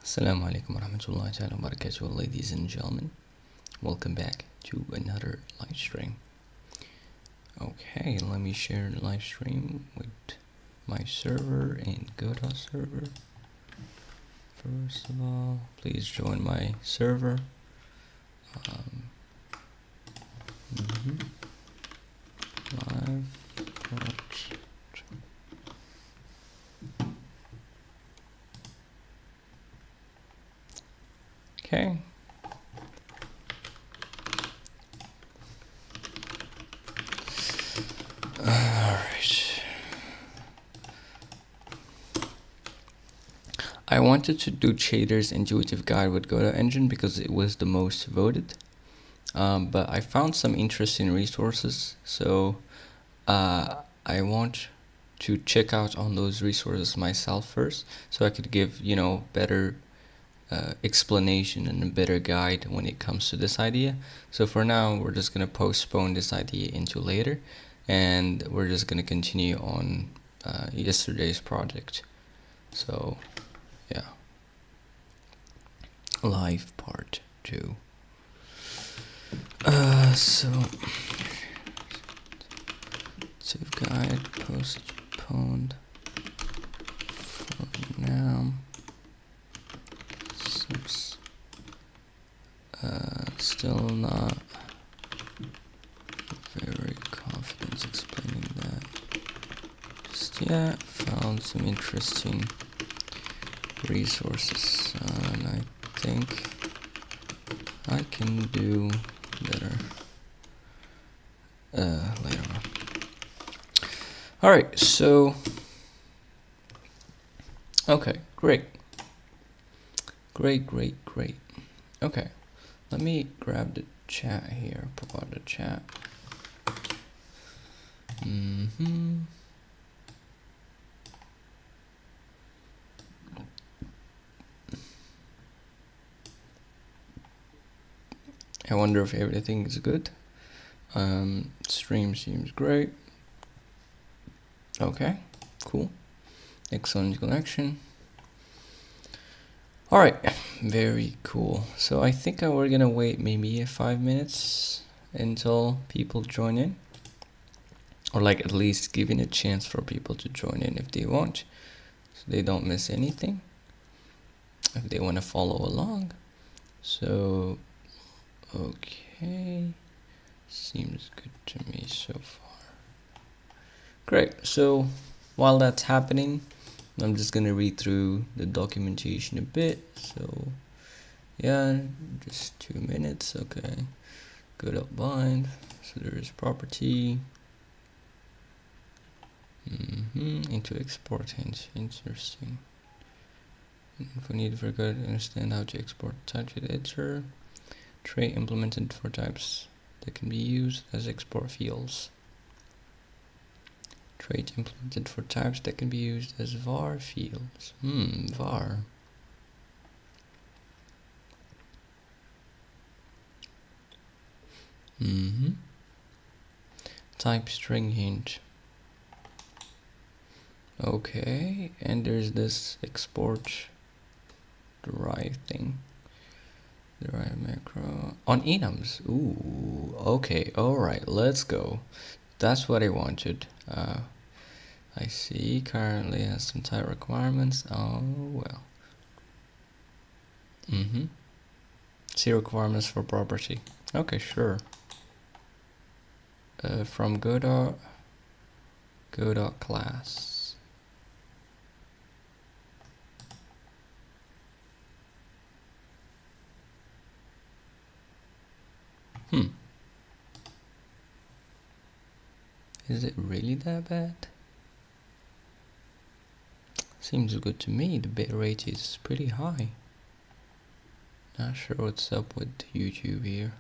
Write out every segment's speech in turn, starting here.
Assalamu alaikum warahmatullahi ta'ala wabarakatuh, ladies and gentlemen. Welcome back to another live stream. Okay, let me share the live stream with my server and Godot server. First of all, please join my server. Live. Okay. Alright. I wanted to do Shader's intuitive guide with Godot engine because it was the most voted. But I found some interesting resources, so I want to check out on those resources myself first, so I could give better explanation and a better guide when it comes to this idea. So for now, we're just gonna postpone this idea into later, and we're just gonna continue on yesterday's project. So yeah, live part 2. So guide postponed for now. Still not very confident explaining that just yet. Found some interesting resources, and I think I can do better later on. Alright, so okay, great. Okay, let me grab the chat here, pull out the chat. I wonder if everything is good. Stream seems great. Okay, cool. Excellent connection. Alright, very cool. So I think we're gonna wait maybe 5 minutes until people join in. Or like at least giving a chance for people to join in if they want, so they don't miss anything, if they want to follow along. So okay, seems good to me so far. Great. So while that's happening, I'm just gonna read through the documentation a bit. So yeah, just 2 minutes. Okay, godot bind. So there is property into export hinge. Interesting. If we need for good to understand how to export types with editor, trait implemented for types that can be used as export fields. Trait implemented for types that can be used as var fields. Var. Type string hinge. Okay, and there's this export derive thing. Derive macro on enums. Ooh, okay, alright, let's go. That's what I wanted. I see currently has some type requirements. Oh well. See requirements for property. Okay, sure. From godot class. Is it really that bad? Seems good to me. The bitrate is pretty high. Not sure what's up with YouTube here.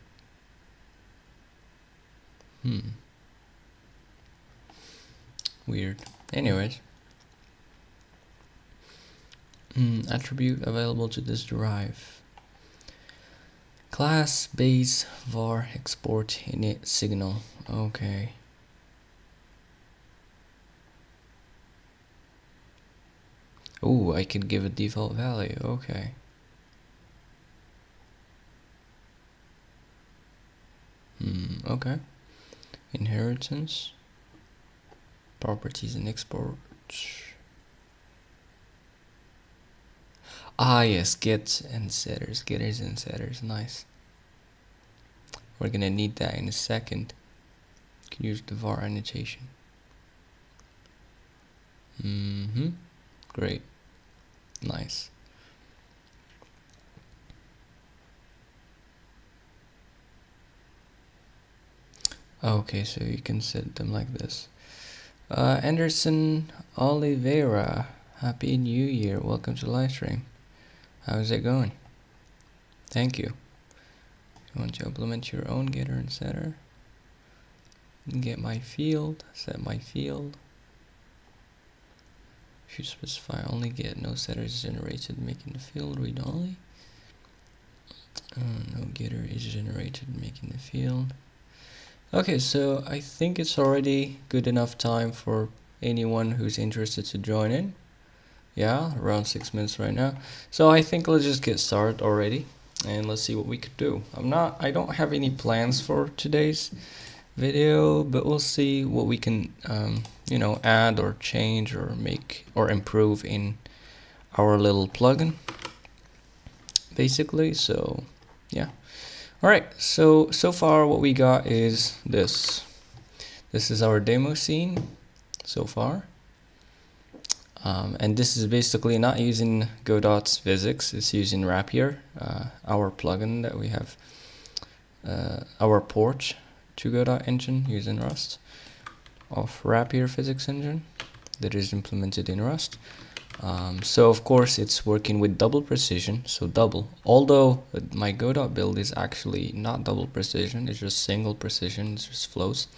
Weird. Anyways. Attribute available to this derive. Class base var export init signal. Okay. Oh, I can give a default value. Okay. Okay. Inheritance, properties and exports. Ah, yes, get and setters, getters and setters. Nice. We're gonna need that in a second. You can use the var annotation. Great. Nice. Okay, so you can set them like this. Anderson Oliveira, Happy New Year. Welcome to live stream. How's it going? Thank you. You want to implement your own getter and setter? Get my field, set my field. Should specify only get, no setter is generated, making the field read only. No getter is generated, making the field. Okay, so I think it's already good enough time for anyone who's interested to join in. Yeah, around 6 minutes right now. So I think let's just get started already and let's see what we could do. I don't have any plans for today's video, but we'll see what we can add or change or make or improve in our little plugin basically. So yeah, all right, so far what we got is this is our demo scene so far, and this is basically not using Godot's physics, it's using Rapier, our plugin that we have, our port to Godot engine using Rust of Rapier physics engine that is implemented in Rust. So of course it's working with double precision, so double, although my Godot build is actually not double precision, it's just single precision, it's just flows,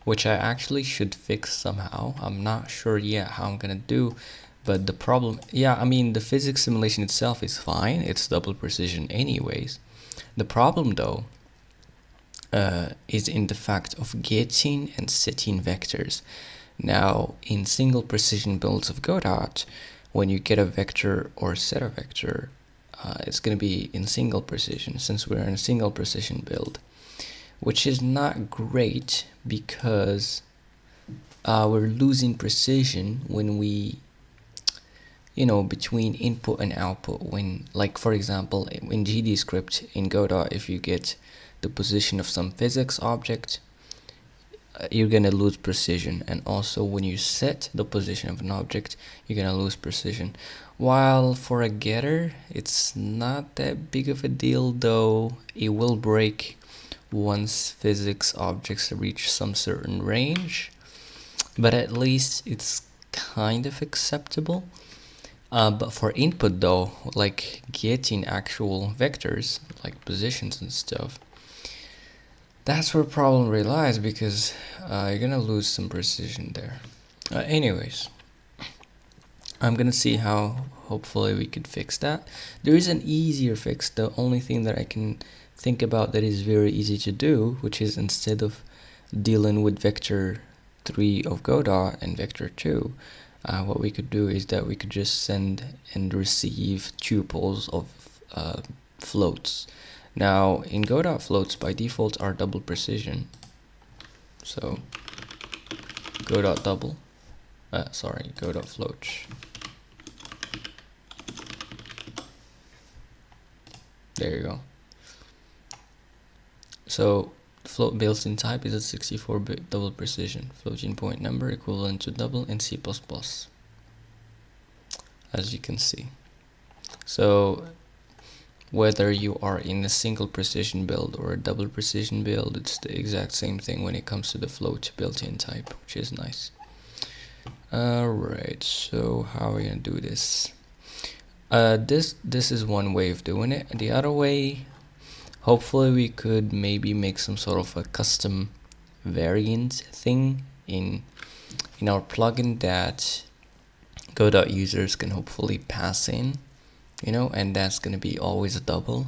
which I actually should fix somehow. I'm not sure yet how I'm gonna do, but the problem, I mean the physics simulation itself is fine, it's double precision anyways. The problem though is in the fact of getting and setting vectors. Now in single precision builds of Godot, when you get a vector or set a vector, it's going to be in single precision, since we're in a single precision build, which is not great because we're losing precision when we, between input and output. When, like for example, in GDScript in Godot, if you get the position of some physics object, you're gonna lose precision, and also when you set the position of an object, you're gonna lose precision. While for a getter, it's not that big of a deal, though it will break once physics objects reach some certain range, but at least it's kind of acceptable. But for input though, like getting actual vectors, like positions and stuff, that's where problem really lies, because you're gonna lose some precision there. Anyways, I'm gonna see how hopefully we could fix that. There is an easier fix. The only thing that I can think about that is very easy to do, which is instead of dealing with vector 3 of Godot and vector 2, what we could do is that we could just send and receive tuples of floats. Now in Godot, floats by default are double precision, so Godot double, Godot float. There you go. So float built-in type is a 64-bit double precision, floating point number equivalent to double in C++, as you can see. So whether you are in a single precision build or a double precision build, it's the exact same thing when it comes to the float built-in type, which is nice. Alright, so how are we gonna do this? This is one way of doing it. The other way, hopefully we could maybe make some sort of a custom variant thing in our plugin that Godot users can hopefully pass in, and that's gonna be always a double,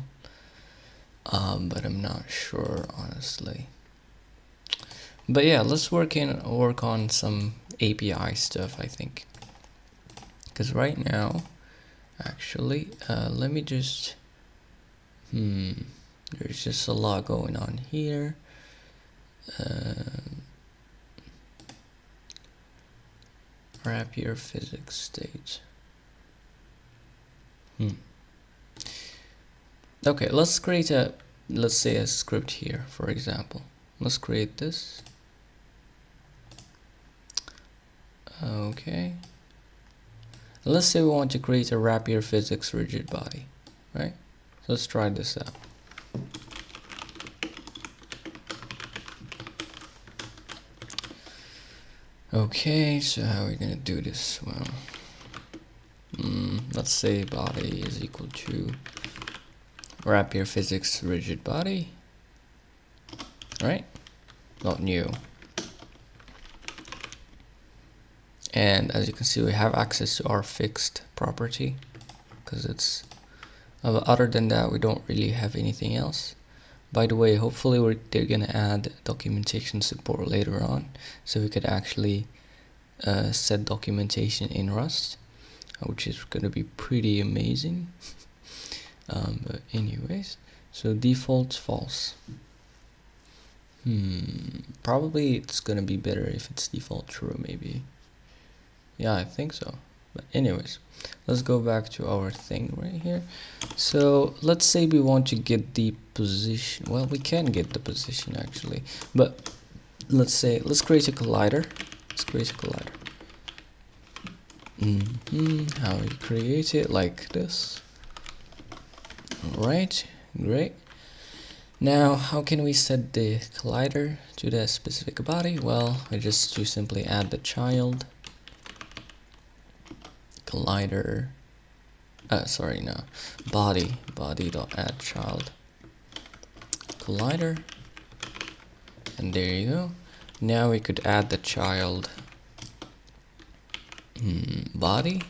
but I'm not sure honestly. But yeah, let's work on some API stuff, I think, because right now actually let me just there's just a lot going on here. rapier physics stage. Okay, let's create a, let's say a script here, for example. Let's create this. Okay. Let's say we want to create a rapier physics rigid body, right? So let's try this out. Okay, so how are we gonna do this? Well, let's say body is equal to rapier physics rigid body, right? Not new. And as you can see, we have access to our fixed property because it's other than that we don't really have anything else. By the way, hopefully they're gonna add documentation support later on, so we could actually set documentation in Rust, which is gonna be pretty amazing. But anyways, so default false. Probably it's gonna be better if it's default true, maybe. Yeah, I think so. But anyways, let's go back to our thing right here. So let's say we want to get the position. Well, we can get the position actually, but let's create a collider. Let's create a collider. How we create it like this. Alright, great. Now, how can we set the collider to the specific body? Well, we just to simply add the child collider. Body dot add child collider, and there you go. Now we could add the child body.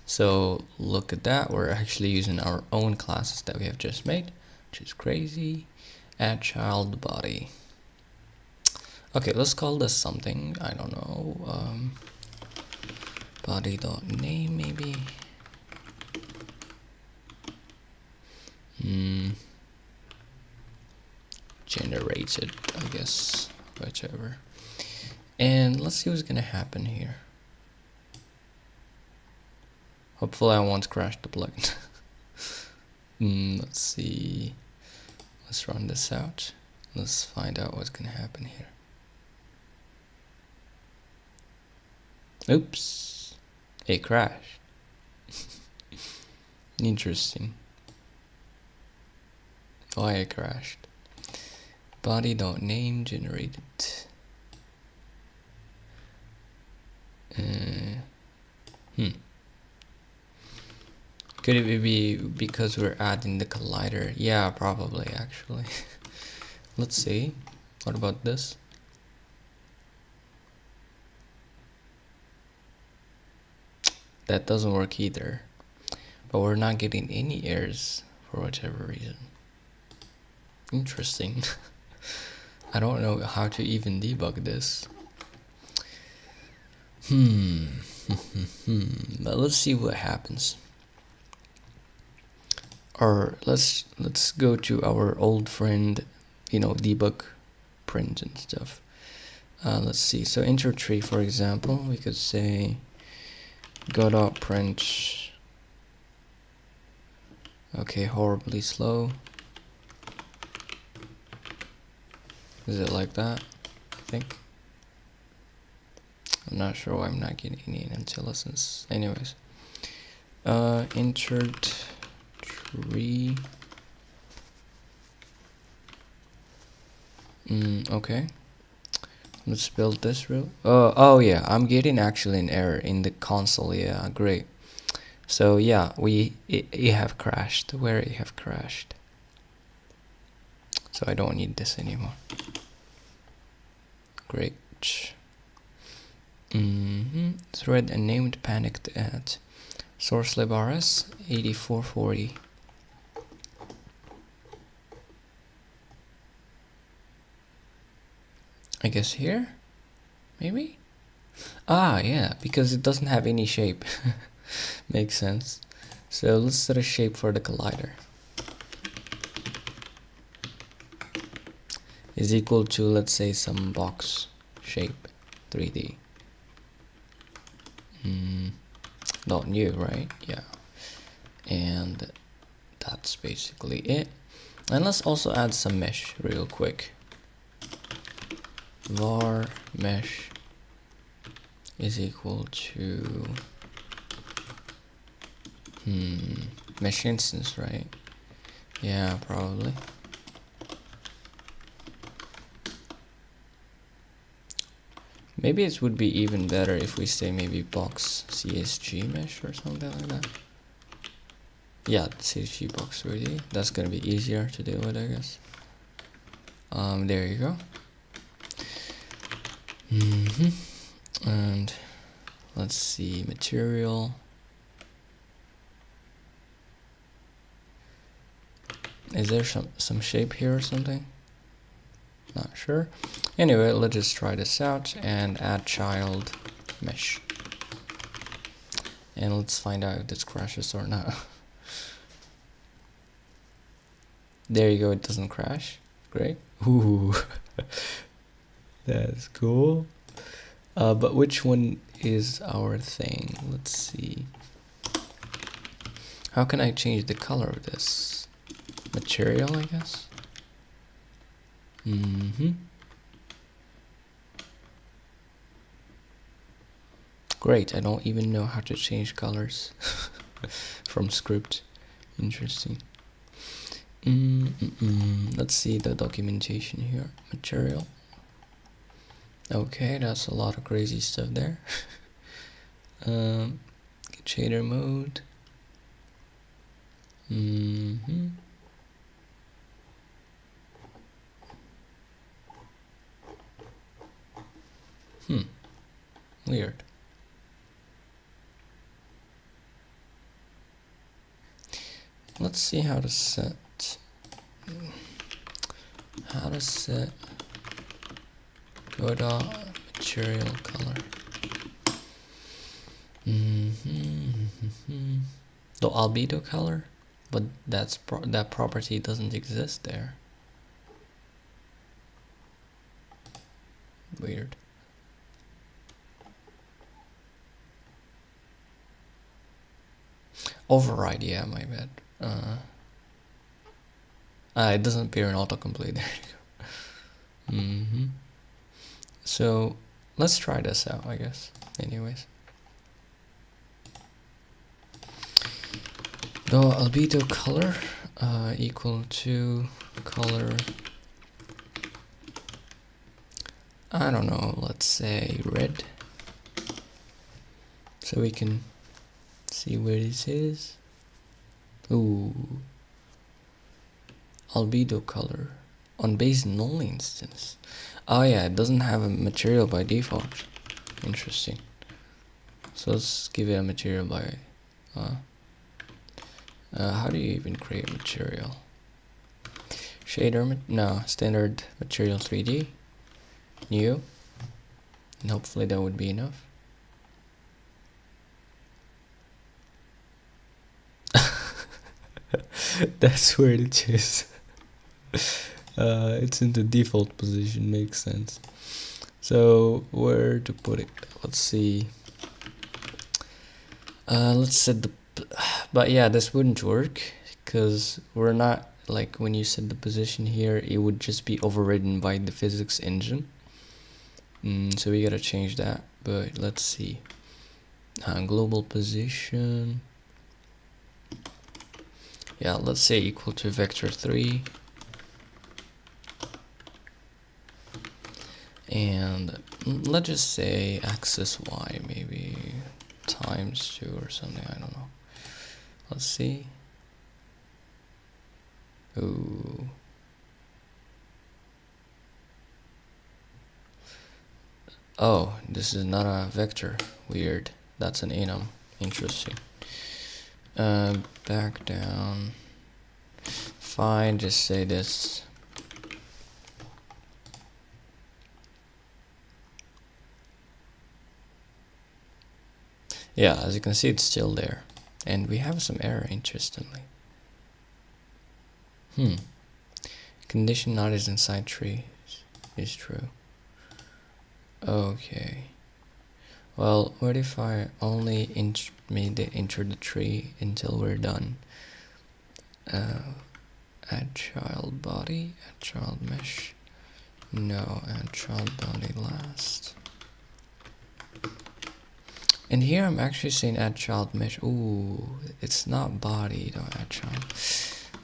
So look at that, we're actually using our own classes that we have just made, which is crazy. Add child body. Okay, let's call this something, I don't know, body.name maybe. Generated, I guess, whichever. And let's see what's gonna happen here. Hopefully I won't crash the plugin. Let's see. Let's run this out. Let's find out what's gonna happen here. Oops. It crashed. Interesting. Why it crashed. Body.name generated. Could it be because we're adding the collider? Yeah, probably actually. Let's see. What about this? That doesn't work either. But we're not getting any errors for whatever reason. Interesting. I don't know how to even debug this. But let's see what happens. Or let's go to our old friend, debug print and stuff. Let's see. So enter tree, for example, we could say godot-print. Okay, horribly slow. Is it like that? I think. I'm not sure why I'm not getting any IntelliSense. Anyways, insert tree. Okay. Let's build this real. Oh yeah, I'm getting actually an error in the console. Yeah, great. So yeah, it have crashed. Where it have crashed. So I don't need this anymore. Great. Thread and named panicked at source lib rs 8440. I guess here, maybe. Yeah, because it doesn't have any shape. Makes sense. So let's set a shape for the collider. is equal to, let's say, some box shape 3D. Not new, right? Yeah. And that's basically it. And let's also add some mesh real quick. Var mesh is equal to mesh instance, right? Yeah, probably. Maybe it would be even better if we say maybe box CSG mesh or something like that. Yeah, CSG box 3D. That's gonna be easier to deal with, I guess. There you go. And let's see, material. Is there some shape here or something? Not sure. Anyway, let's just try this out and add child mesh. And let's find out if this crashes or not. There you go, it doesn't crash. Great. Ooh. That's cool. But which one is our thing? Let's see. How can I change the color of this? Material, I guess? Great, I don't even know how to change colors from script. Interesting. Let's see the documentation here. Material. Okay, that's a lot of crazy stuff there. Shader mode. Weird. Let's see how to set godot material color. The albedo color, but that property doesn't exist there. Weird. Override, yeah, my bad. It doesn't appear in autocomplete. There you go. So let's try this out, I guess. Anyways, the albedo color equal to color, I don't know, let's say red, so we can see where this is. Ooh, albedo color on base null instance. Oh yeah, it doesn't have a material by default. Interesting. So let's give it a material by how do you even create material? Shader, no, standard material 3D, new, and hopefully that would be enough. That's where it is. It's in the default position, makes sense. So where to put it? Let's see. Let's set the, but yeah, this wouldn't work because we're not, like, when you set the position here, it would just be overridden by the physics engine. So we gotta change that, but let's see. Global position. Yeah, let's say equal to vector 3. And let's just say axis y, maybe times 2 or something, I don't know. Let's see. Ooh. Oh, this is not a vector. Weird. That's an enum. Interesting. Back down. Fine, just say this. Yeah, as you can see, it's still there. And we have some error, interestingly. Condition not is inside tree. is true. Okay. Well, what if I only made it enter the tree until we're done? Add child body, add child mesh. No, add child body last. And here I'm actually saying add child mesh. Ooh, it's not body, don't add child.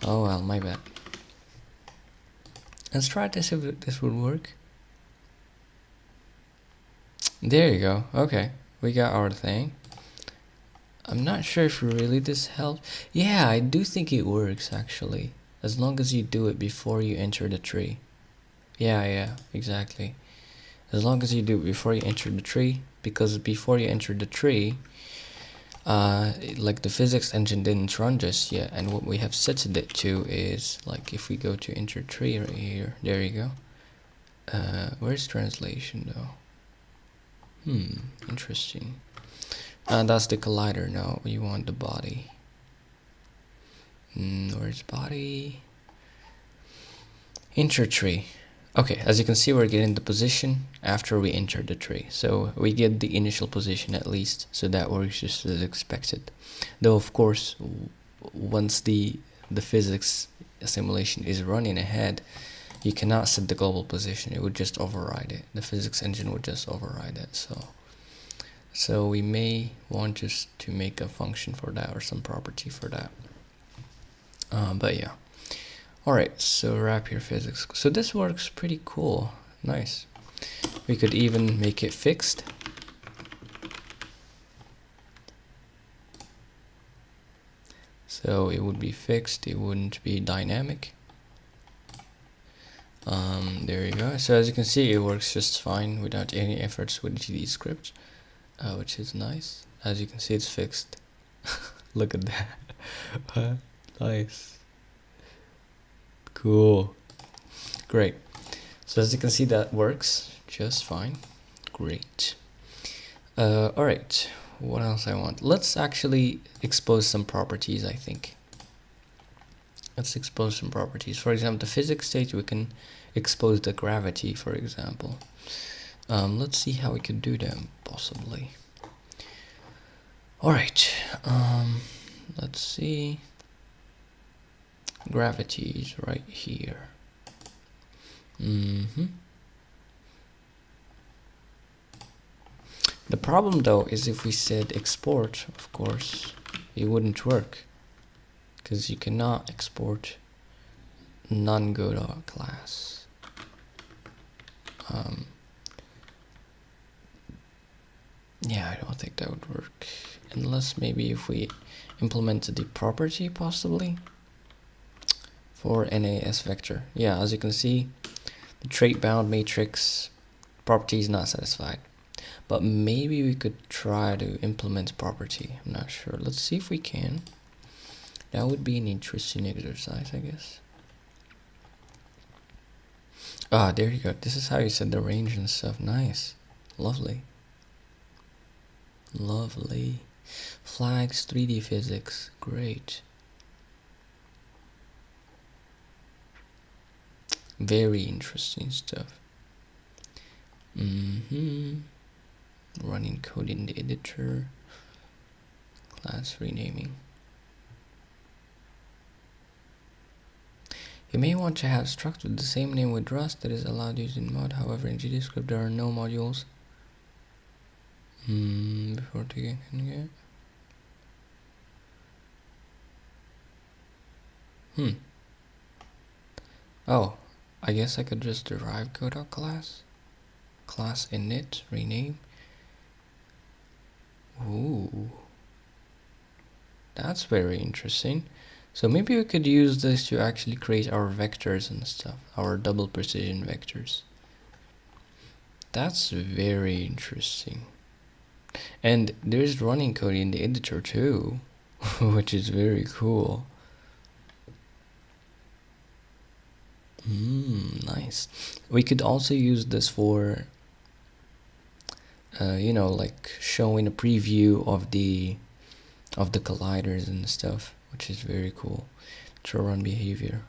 Oh well, my bad. Let's try this if this would work. There you go. Okay, we got our thing. I'm not sure if really this helps. Yeah, I do think it works actually. As long as you do it before you enter the tree. Yeah, exactly. As long as you do it before you enter the tree, because before you enter the tree, like the physics engine didn't run just yet, and what we have set it to is, like if we go to enter tree right here, there you go. Where's translation though? Interesting. That's the collider now. You want the body. Where's body? Enter tree. Okay, as you can see, we're getting the position after we enter the tree. So we get the initial position at least, so that works just as expected. Though of course, once the physics simulation is running ahead, you cannot set the global position. It would just override it. The physics engine would just override it. So we may want just to make a function for that or some property for that. But yeah. Alright, so rapier physics. So this works pretty cool. Nice. We could even make it fixed. So it would be fixed, it wouldn't be dynamic. There you go. So as you can see, it works just fine without any efforts with GDScript, which is nice. As you can see, it's fixed. Look at that. Nice. Cool. Great. So as you can see, that works just fine. Great. Alright, what else I want? Let's actually expose some properties, I think. Let's expose some properties. For example, the physics state, we can expose the gravity, for example. Let's see how we could do them, possibly. Alright, let's see. Gravity is right here. The problem though is if we said export, of course, it wouldn't work, because you cannot export non-Godot class. Yeah, I don't think that would work, unless maybe if we implemented the property possibly for NAS vector. Yeah, as you can see, the trait bound matrix property is not satisfied. But maybe we could try to implement property. I'm not sure. Let's see if we can. That would be an interesting exercise, I guess. Ah, there you go. This is how you set the range and stuff. Nice. Lovely. Lovely. Flags, 3D physics. Great. Very interesting stuff. Running code in the editor. Class renaming. You may want to have struct with the same name with Rust that is allowed using mod. However, in GDScript there are no modules. Before taking it. Oh, I guess I could just derive godot class. Class init, rename. Ooh, that's very interesting. So maybe we could use this to actually create our vectors and stuff, our double precision vectors. That's very interesting. And there's running code in the editor too, which is very cool. Nice. We could also use this for you know, like showing a preview of the colliders and stuff, which is very cool. To run behavior.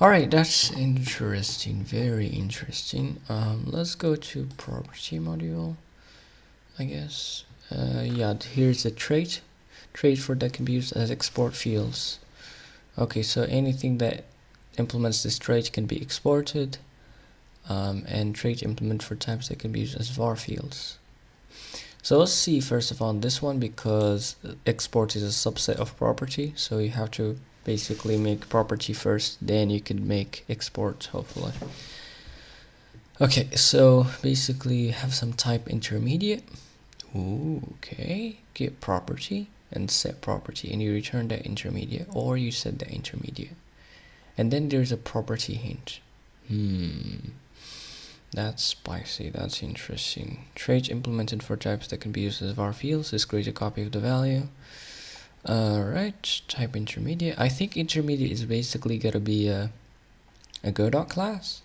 Alright, that's interesting, very interesting. Let's go to property module, I guess. Yeah, here's a trait for that can be used as export fields. Okay, so anything that implements this trait can be exported, and trait implement for types that can be used as var fields. So let's see first of all this one, because export is a subset of property, so you have to basically make property first, then you can make export, hopefully. Okay, so basically you have some type intermediate. Ooh, okay, get property and set property, and you return that intermediate, or you set that intermediate. And then there's a property hint. That's spicy, that's interesting. Trait implemented for types that can be used as var fields is create a copy of the value. Alright, type intermediate. I think intermediate is basically gonna be a godot class,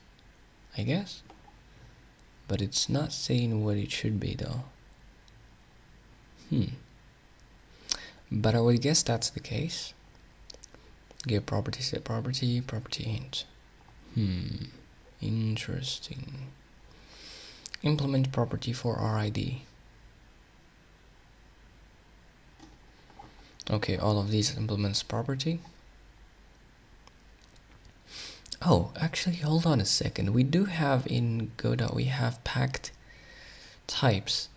I guess. But it's not saying what it should be though. But I would guess that's the case. Get property, set property, property hint. Interesting. Implement property for RID. Okay, all of these implements property. Oh, actually, hold on a second. We do have in Godot, we have packed types.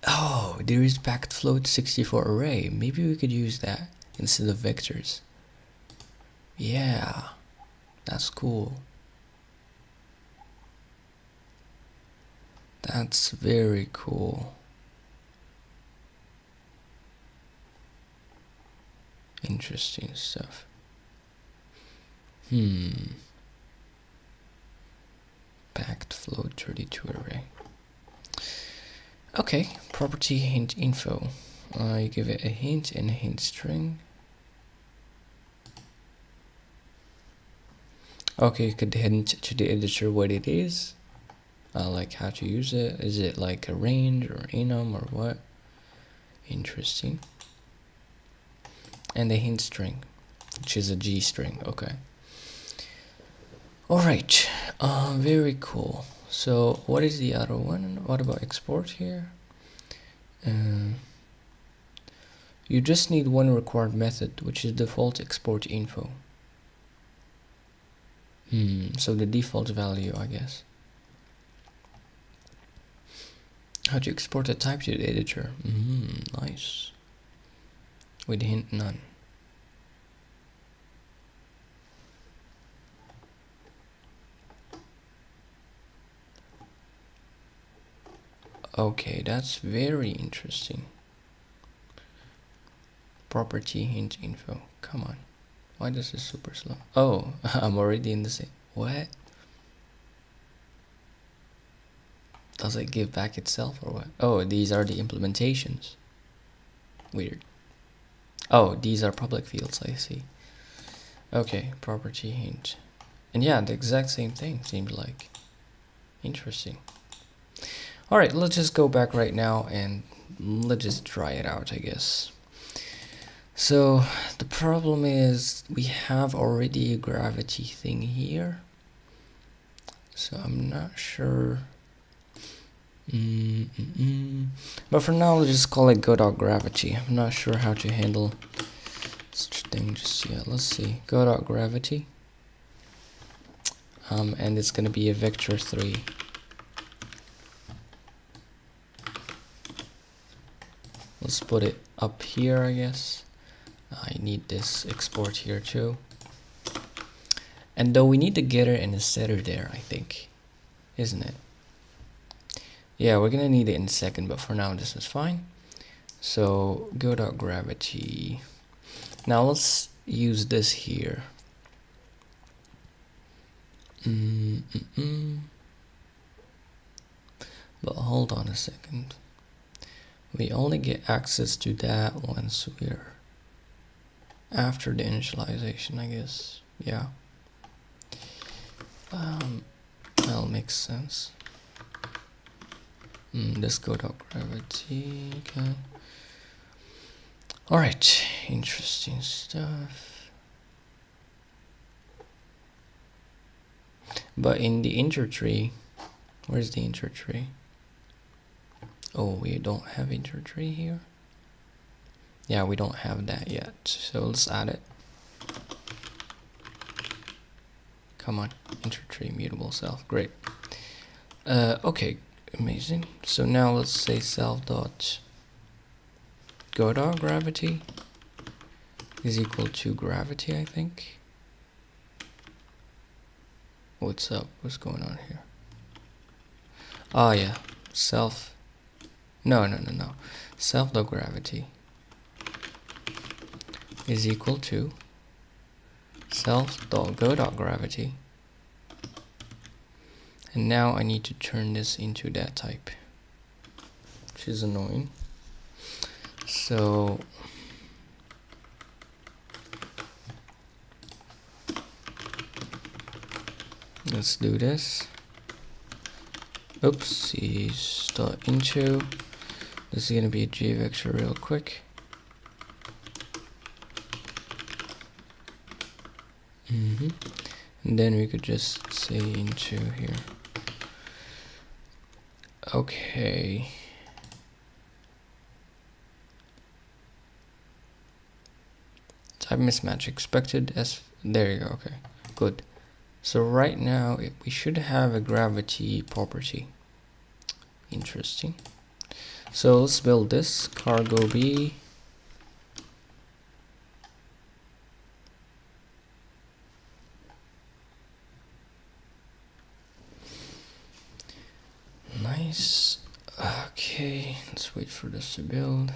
Oh, there is packed float 64 array. Maybe we could use that instead of vectors. Yeah, that's cool. That's very cool. Interesting stuff. Packed float 32 array. Okay, property hint info. You give it a hint and a hint string. Okay, you could hint to the editor what it is. Like how to use it. Is it like a range or enum or what? Interesting. And the hint string, which is a G string. Okay. Alright, very cool. So what is the other one? What about export here? You just need one required method, which is default export info. So the default value, I guess. How to export a type to the editor? Nice. With hint none. Okay, that's very interesting. Property hint info. Come on. Why does this super slow? Oh, I'm already in the same. What? Does it give back itself or what? Oh, these are the implementations. Weird. Oh, these are public fields, I see. Okay, property hint. And yeah, the exact same thing seems like. Interesting. Alright, let's just go back right now and let's just try it out, I guess. So the problem is we have already a gravity thing here. So I'm not sure. But for now, let's just call it godot-gravity. I'm not sure how to handle such a thing just yet. Let's see. Godot-gravity. And it's going to be a vector 3. Let's put it up here, I guess. I need this export here too. And though we need the getter and the setter there, I think. Isn't it? Yeah, we're gonna need it in a second, but for now this is fine. So godot-gravity. Now let's use this here. But hold on a second. We only get access to that once we're after the initialization, I guess. Yeah. That'll make sense. This godot-gravity. Okay. Alright, interesting stuff. But in the integer tree, where's the integer tree? Oh, we don't have integer tree here. Yeah, we don't have that yet, so let's add it. Come on, integer tree, mutable self, great. Okay, amazing. So now let's say self dot godot-gravity is equal to gravity, I think. What's up? What's going on here? Oh yeah, self. No. Self dot gravity is equal to self dot godot-gravity. And now I need to turn this into that type, which is annoying. So let's do this. Oopsies, dot into. This is gonna be a gvector real quick. And then we could just say into here. Okay. Type mismatch expected as, there you go, okay, good. So right now we should have a gravity property. Interesting. So let's build this cargo B. Nice. Okay, let's wait for this to build.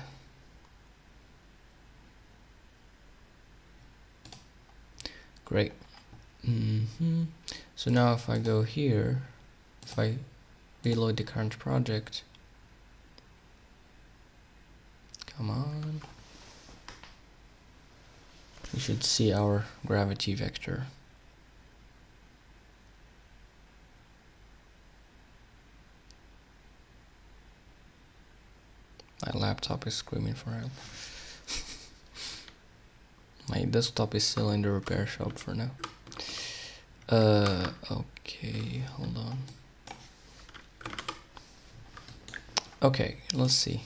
Great. So now if I go here, if I reload the current project, come on, we should see our gravity vector. My laptop is screaming for help. My desktop is still in the repair shop for now. Okay, hold on. Okay, let's see.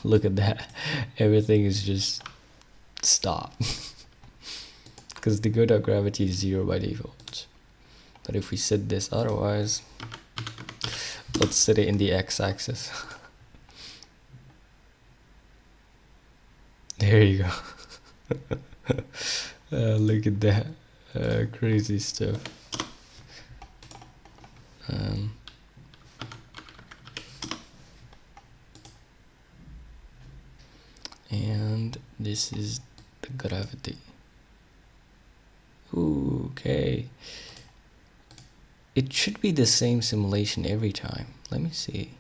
Look at that. Everything is just stop. Because the godot-gravity is 0 by default. But if we set this otherwise, let's set it in the x-axis. There you go. Look at that. Crazy stuff. And this is the gravity. Ooh, okay. It should be the same simulation every time. Let me see.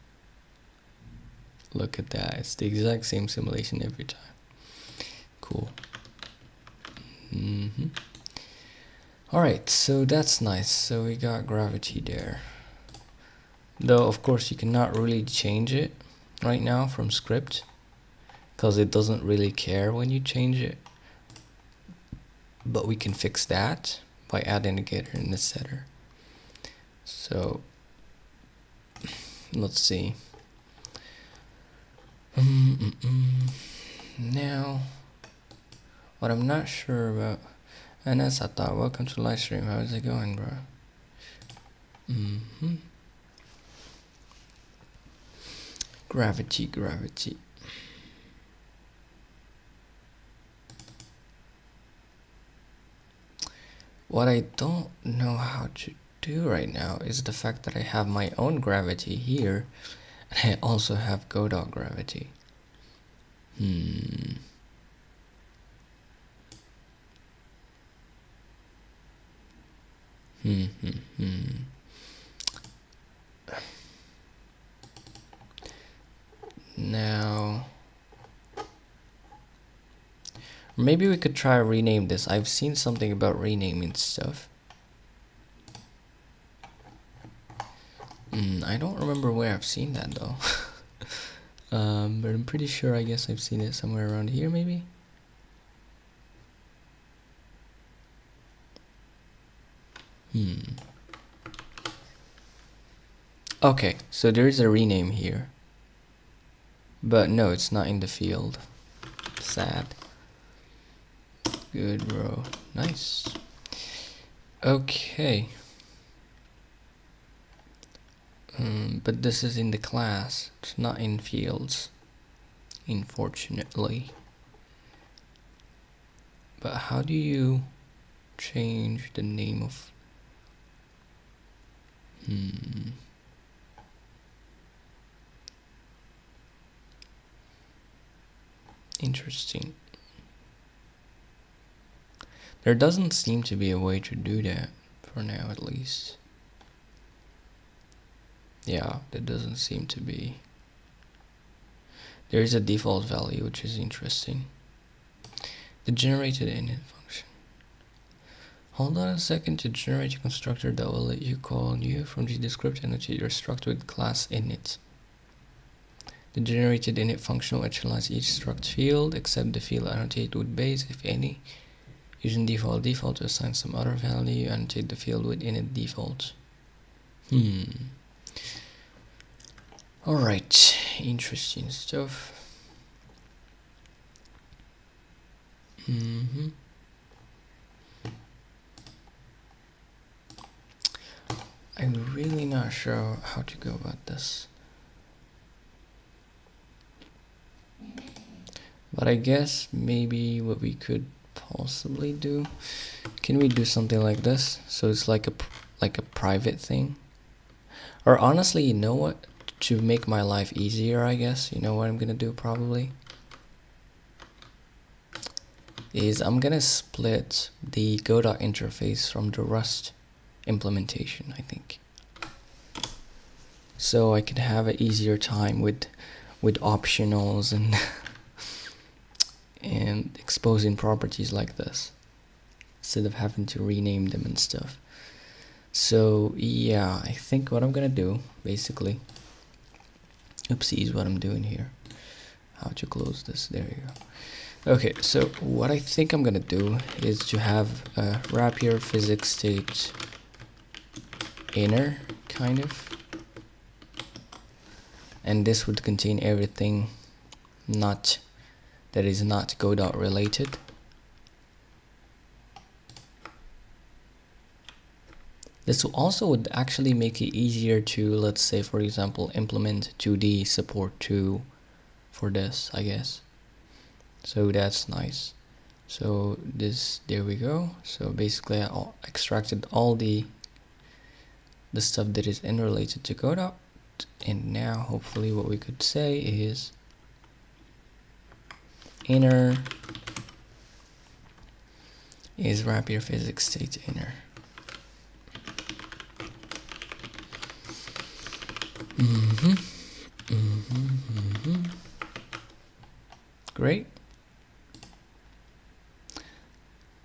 Look at that. It's the exact same simulation every time. Cool. Alright, so that's nice. So we got gravity there. Though, of course, you cannot really change it right now from script, because it doesn't really care when you change it. But we can fix that by adding a getter in the setter. So let's see. Now, what I'm not sure about, and that's I thought, welcome to live stream. How's it going, bro? Gravity. What I don't know how to do right now is the fact that I have my own gravity here, and I also have godot-gravity. Now, maybe we could try rename this. I've seen something about renaming stuff. I don't remember where I've seen that though. But I'm pretty sure, I guess I've seen it somewhere around here maybe. Okay, so there is a rename here. But no, it's not in the field. Sad. Good, bro. Nice. Okay. But this is in the class. It's not in fields. Unfortunately. But how do you change the name of... Interesting. There doesn't seem to be a way to do that, for now at least. Yeah, there doesn't seem to be. There is a default value, which is interesting. The generated init function. Hold on a second to generate a constructor that will let you call new from the descriptor and annotate your struct with class init. The generated init function will initialize each struct field except the field annotated with base, if any. Using default to assign some other value, annotate the field with init default. Alright, interesting stuff. I'm really not sure how to go about this. But I guess maybe what we could possibly do, can we do something like this? So it's like a private thing. Or honestly, you know what? To make my life easier, I guess, you know what I'm gonna do probably? Is I'm gonna split the Godot interface from the Rust implementation, I think. So I could have an easier time with optionals and and exposing properties like this, instead of having to rename them and stuff. So yeah, I think what I'm gonna do, basically, oopsies, what I'm doing here, how to close this, there you go. Okay, so what I think I'm gonna do is to have a rapier physics state inner, kind of, and this would contain everything that is not Godot related. This also would actually make it easier to, let's say, for example, implement 2D support for this, I guess. So that's nice. So this, there we go. So basically I extracted all the stuff that is unrelated to Godot, and now hopefully what we could say is inner is rapier physics state inner. Great.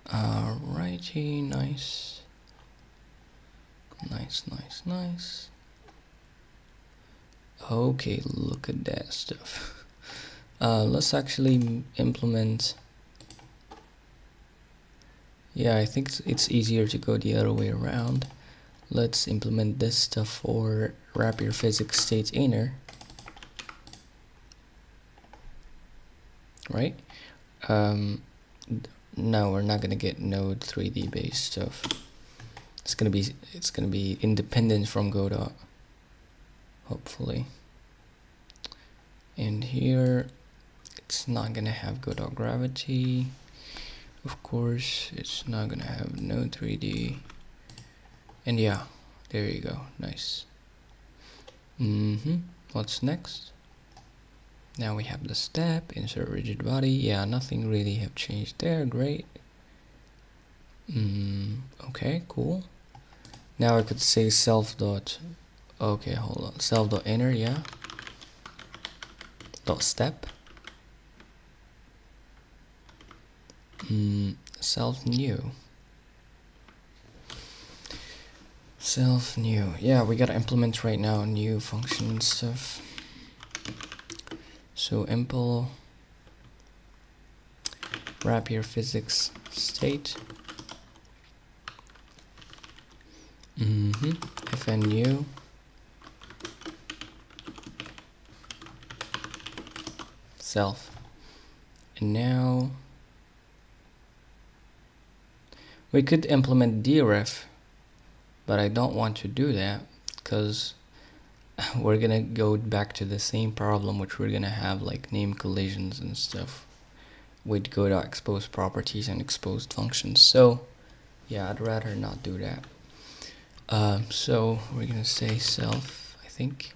Alrighty, nice. Nice. Okay, look at that stuff. Let's actually implement. Yeah, I think it's easier to go the other way around. Let's implement this stuff for rapier physics state inner. Right? No, we're not gonna get node 3D based stuff. It's gonna be independent from Godot, hopefully. And here it's not gonna have Godot gravity, of course. It's not gonna have node 3D, and yeah, there you go. Nice. What's next? Now we have the step, insert rigid body. Yeah, nothing really have changed there. Great. Okay, cool. Now I could say self dot. Okay, hold on. Self dot inner, yeah. Dot step. Self new. Self new. Yeah, we gotta implement right now new function and stuff. So impl rapier physics state. fn new self. And now we could implement deref, but I don't want to do that because we're gonna go back to the same problem, which we're gonna have like name collisions and stuff with godot-exposed properties and exposed functions. So yeah, I'd rather not do that. So we're gonna say self, I think.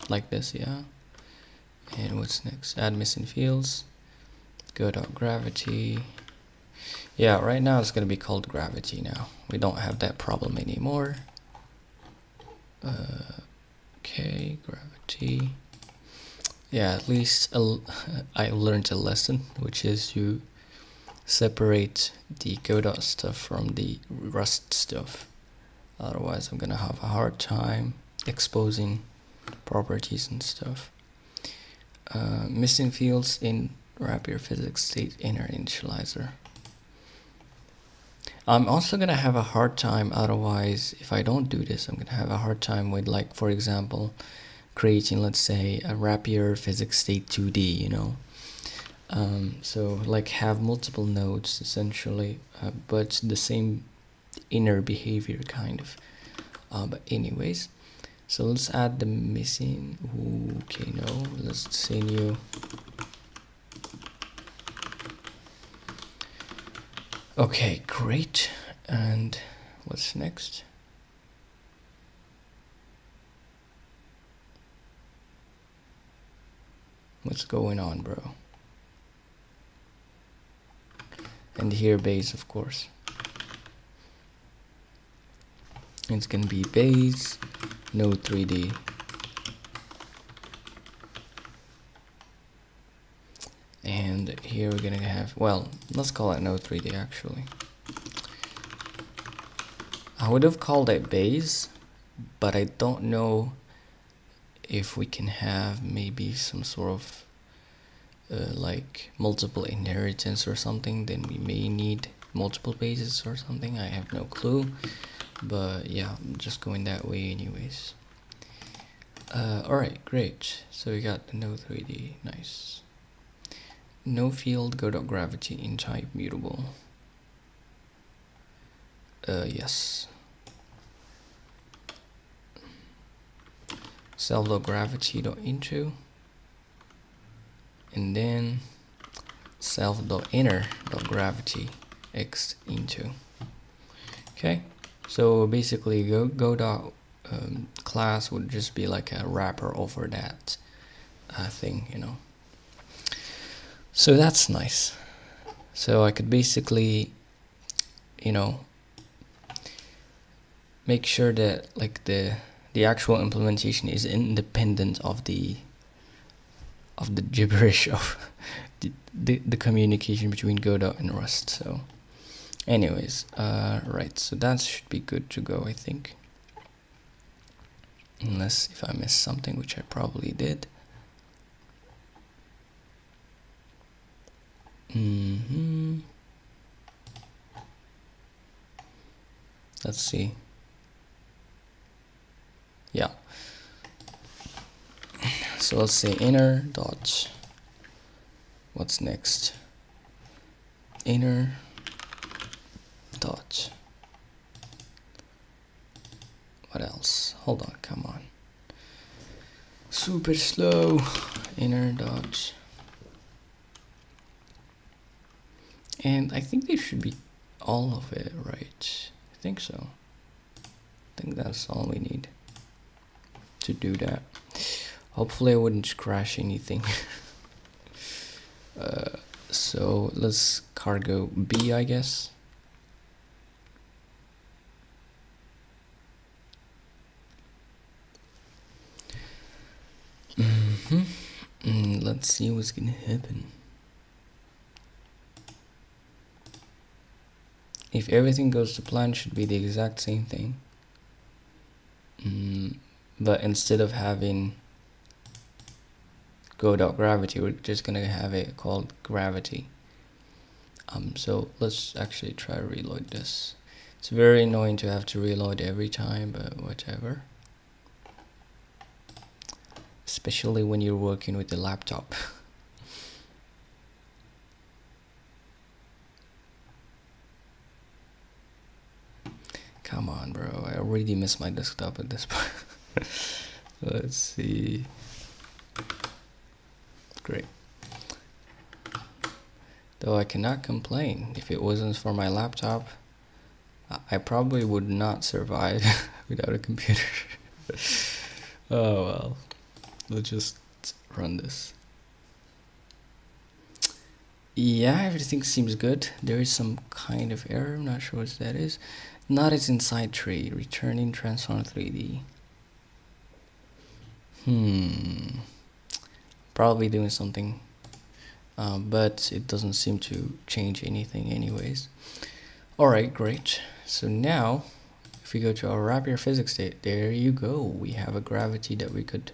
Like this, yeah. And what's next? Add missing fields. Godot-gravity. Yeah, right now it's gonna be called gravity now. We don't have that problem anymore. Okay, gravity. Yeah, at least I learned a lesson, which is you separate the Godot stuff from the Rust stuff. Otherwise, I'm gonna have a hard time exposing properties and stuff. Missing fields in rapier physics state inner initializer. I'm also gonna have a hard time otherwise. If I don't do this, I'm gonna have a hard time with, like, for example, creating, let's say, a rapier physics state 2D, you know. So like have multiple nodes essentially, but the same inner behavior kind of. But anyways, so let's add the missing. Okay, no, let's say new. Okay, great. And what's next? What's going on, bro? And here base, of course. It's gonna be base node 3D. And here we're gonna have, well, let's call it node 3D actually. I would have called it base, but I don't know if we can have maybe some sort of like multiple inheritance or something. Then we may need multiple bases or something. I have no clue, but yeah, I'm just going that way anyways. Alright, great. So we got the node 3D, nice. No field godot-gravity in type mutable. Yes. self.gravity.into, and then self.inner.gravity x into. Okay, so basically godot class would just be like a wrapper over that thing, you know. So that's nice. So I could basically, you know, make sure that like the actual implementation is independent of the gibberish of the communication between Godot and Rust. So anyways, right, so that should be good to go, I think, unless if I missed something, which I probably did. Let's see. Yeah, so let's say inner dot, what's next, inner dot, what else, hold on, come on, super slow, inner dot, and I think they should be all of it, right? I think so. I think that's all we need to do that. Hopefully I wouldn't crash anything. So let's cargo B, I guess. Let's see what's gonna happen. If everything goes to plan, it should be the exact same thing. But instead of having godot-gravity, we're just gonna have it called gravity. So let's actually try to reload this. It's very annoying to have to reload every time, but whatever. Especially when you're working with the laptop. Come on, bro. I already miss my desktop at this point. Let's see. Great. Though I cannot complain. If it wasn't for my laptop, I probably would not survive without a computer. Oh well. Let's just run this. Yeah, everything seems good. There is some kind of error. I'm not sure what that is. Not its inside tree. Returning transform 3D. Probably doing something, but it doesn't seem to change anything anyways. Alright, great. So now, if we go to our rapier physics state, there you go. We have a gravity that we could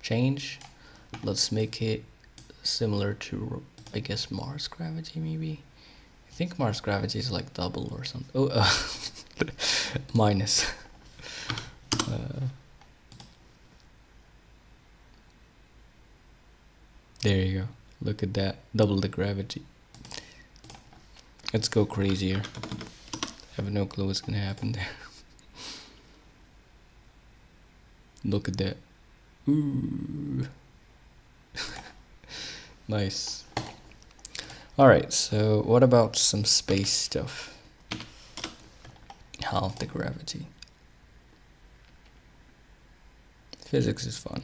change. Let's make it similar to, I guess, Mars gravity maybe. I think Mars gravity is like double or something. Oh, minus. There you go. Look at that. Double the gravity. Let's go crazier. I have no clue what's gonna happen there. Look at that. Ooh. Nice. Alright, so what about some space stuff? Half the gravity. Physics is fun.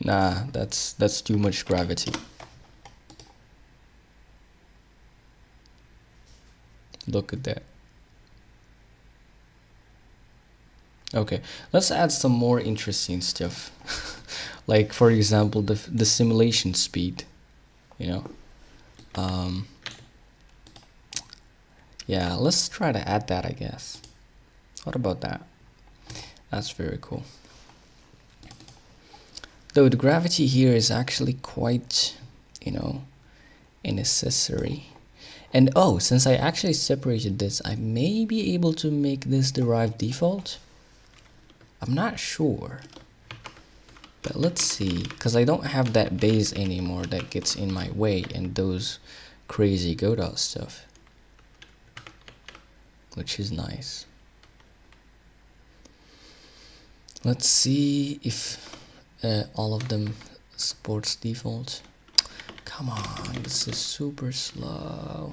Nah, that's too much gravity. Look at that. Okay, let's add some more interesting stuff. Like, for example, the simulation speed, you know. Yeah, let's try to add that, I guess. What about that? That's very cool. Though the gravity here is actually quite, you know, unnecessary. And oh, since I actually separated this, I may be able to make this derived default. I'm not sure. But let's see, because I don't have that base anymore that gets in my way and those crazy godot stuff. Which is nice. Let's see if all of them supports default. Come on, this is super slow.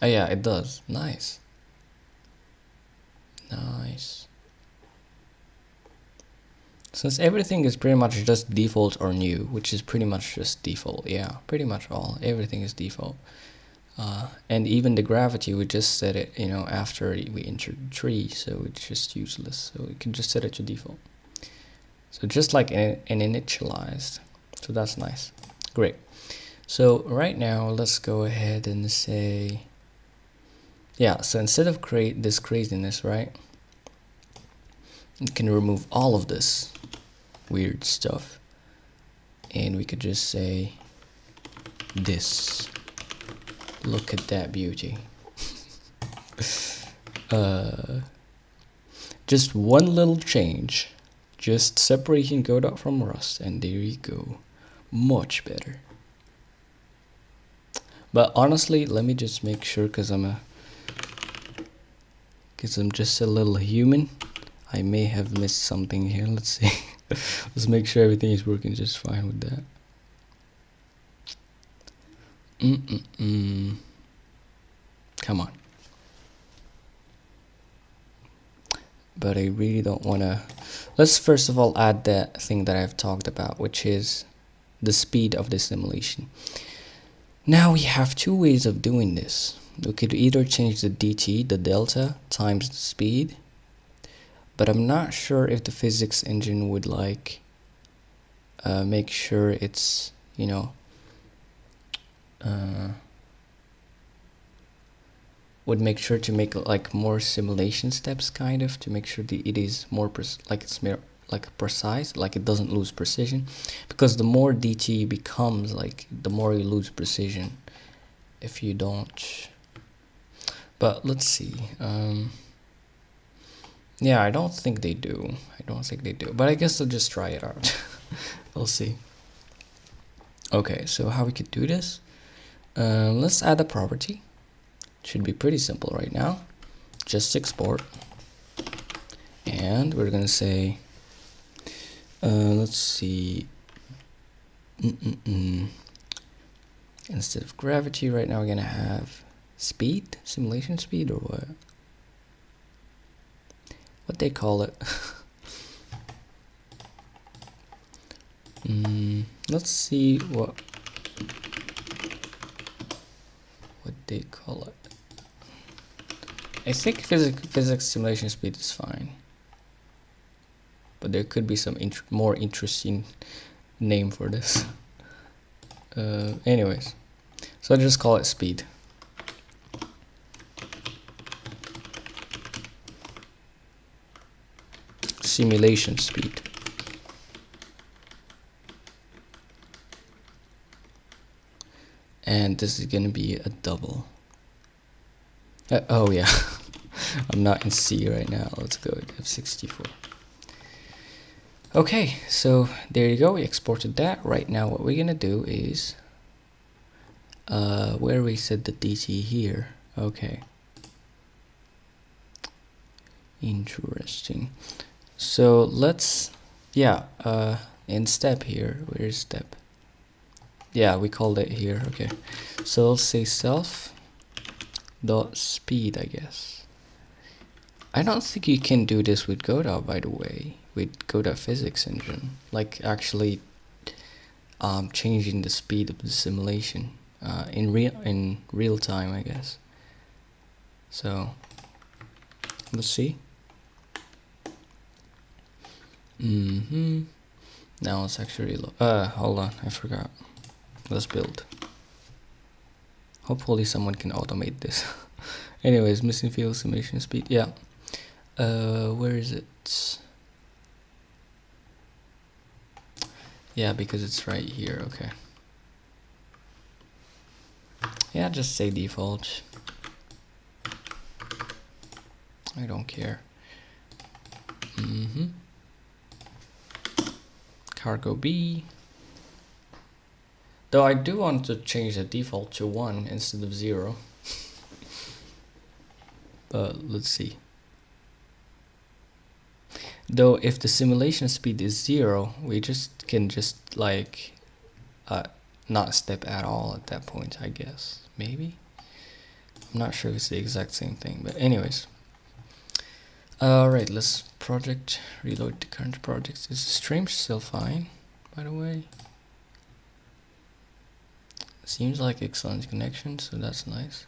Oh yeah, it does. Nice. Nice. Since everything is pretty much just default or new, which is pretty much just default. Yeah, pretty much everything is default. And even the gravity, we just set it, you know, after we entered tree, so it's just useless. So we can just set it to default. So just like an initialized. So that's nice. Great. So right now, let's go ahead and say, yeah, so instead of create this craziness, right, you can remove all of this weird stuff. And we could just say this. Look at that beauty. Just one little change. Just separating Godot from Rust, and there you go. Much better. But honestly, let me just make sure, because I'm just a little human. I may have missed something here. Let's see. Let's make sure everything is working just fine with that. Come on. But I really don't want to. Let's first of all add that thing that I've talked about, which is the speed of the simulation. Now we have two ways of doing this. We could either change the dt, the delta, times the speed, but I'm not sure if the physics engine would like make sure it's, you know, would make sure to make like more simulation steps, kind of, to make sure that it is more precise, like it doesn't lose precision, because the more DT becomes, like the more you lose precision if you don't. But let's see. Yeah, I don't think they do. But I guess I'll just try it out. We'll see. Okay, so how we could do this? Let's add a property. Should be pretty simple right now. Just export. And we're gonna say, let's see. Instead of gravity, right now we're gonna have speed, simulation speed, or what they call it. Let's see what they call it. I think physics simulation speed is fine, but there could be some more interesting name for this. Anyways, so I just call it speed. Simulation speed. And this is gonna be a double. Oh yeah, I'm not in C right now. Let's go with F64. Okay, so there you go. We exported that. Right now, what we're gonna do is where we set the DT here. Okay, interesting. So let's, yeah, in step here. Where's step? Yeah, we called it here. Okay, so let's say self dot speed, I guess. I don't think you can do this with Godot, by the way, with Godot physics engine, like actually changing the speed of the simulation in real time, I guess. So let's see. Now let's actually hold on, I forgot. Let's build. Hopefully someone can automate this. Anyways, missing field simulation speed. Yeah. Where is it? Yeah, because it's right here. Okay. Yeah, just say default. I don't care. Cargo B. Though I do want to change the default to 1 instead of 0. But let's see. Though if the simulation speed is 0, we can just like not step at all at that point, I guess. Maybe? I'm not sure if it's the exact same thing, but anyways. Alright, let's project, reload the current projects. Is the stream still fine, by the way? Seems like excellent connection, so that's nice.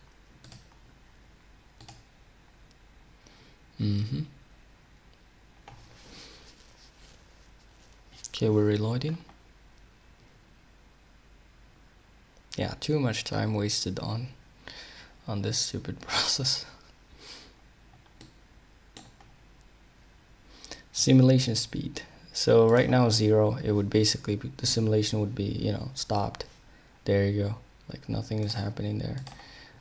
Okay, we're reloading. Yeah, too much time wasted on this stupid process. Simulation speed. So right now 0, it would basically be, the simulation would be, you know, stopped. There you go, like nothing is happening there.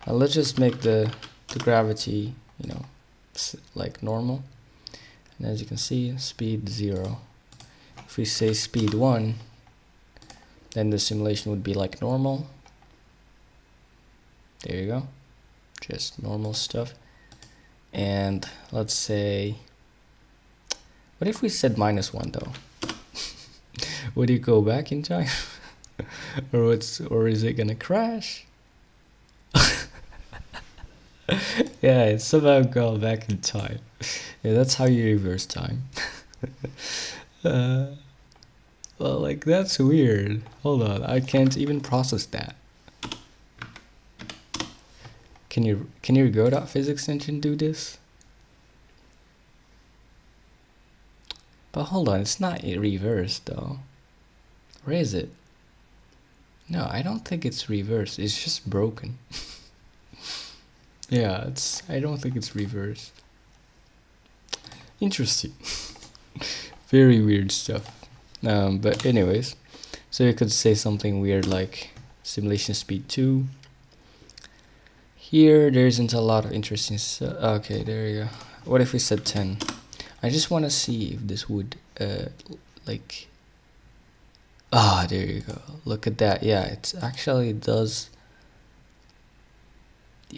Let's just make the gravity, you know, like normal. And as you can see, speed 0. If we say speed 1, then the simulation would be like normal. There you go, just normal stuff. And let's say, what if we said -1 though? Would it go back in time? or is it gonna crash? Yeah, it's somehow go back in time. Yeah, that's how you reverse time. Well, like that's weird. Hold on, I can't even process that. Can your godot-physics engine do this? But hold on, it's not reversed though. Or is it? No, I don't think it's reversed. It's just broken. Yeah, I don't think it's reversed. Interesting. Very weird stuff. But anyways, so you could say something weird like simulation speed 2. Here, there isn't a lot of interesting stuff. Okay, there you go. What if we said 10? I just want to see if this would, like... Ah, there you go. Look at that. Yeah, it actually does...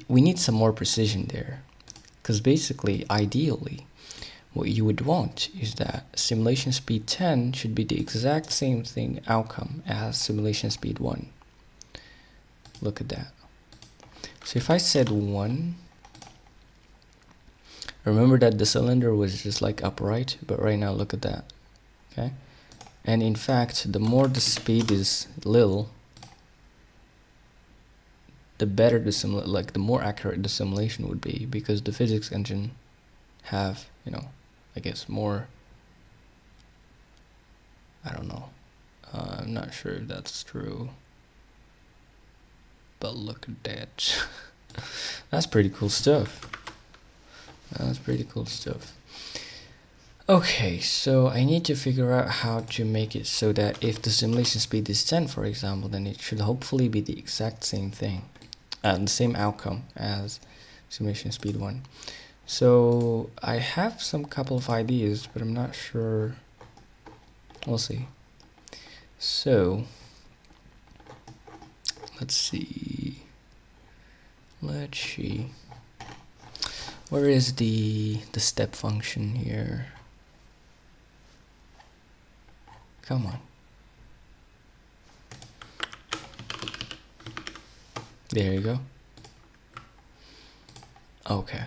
We need some more precision there. Because basically, ideally, what you would want is that simulation speed 10 should be the exact same thing outcome as simulation speed 1. Look at that. So if I said 1, remember that the cylinder was just like upright, but right now look at that. Okay, and in fact, the more the speed is little, the better the more accurate the simulation would be, because the physics engine have, I guess more. I don't know. I'm not sure if that's true. But look at that. That's pretty cool stuff. Okay, so I need to figure out how to make it so that if the simulation speed is 10, for example, then it should hopefully be the exact same thing, the same outcome as simulation speed 1. So I have some couple of ideas, but I'm not sure. We'll see. So let's see. Where is the step function here? Come on. There you go. Okay.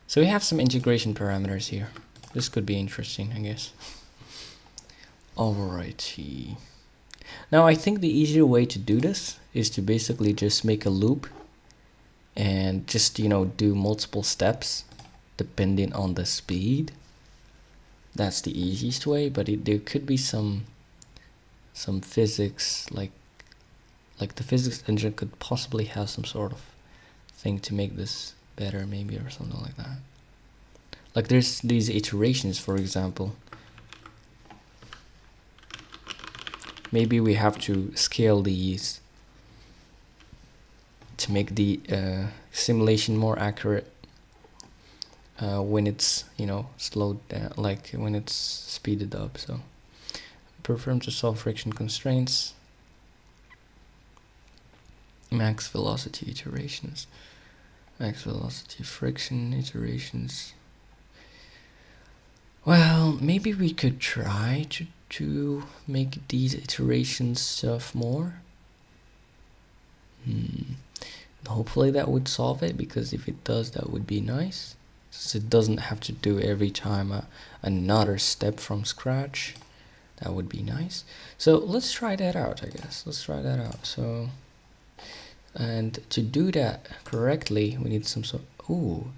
So we have some integration parameters here. This could be interesting, I guess. Alrighty. Now I think the easier way to do this is to basically just make a loop and just, do multiple steps depending on the speed. That's the easiest way, but there could be some physics, like the physics engine could possibly have some sort of thing to make this better, maybe, or something like that. Like there's these iterations, for example. Maybe we have to scale these to make the simulation more accurate when it's, slowed down, like when it's speeded up. So perform to solve friction constraints, max velocity iterations, max velocity friction iterations. Well, maybe we could try to make these iterations stuff more. Hopefully that would solve it, because if it does, that would be nice, since it doesn't have to do every time another step from scratch. That would be nice. So let's try that out, I guess. So, and to do that correctly, we need some sort. Ooh.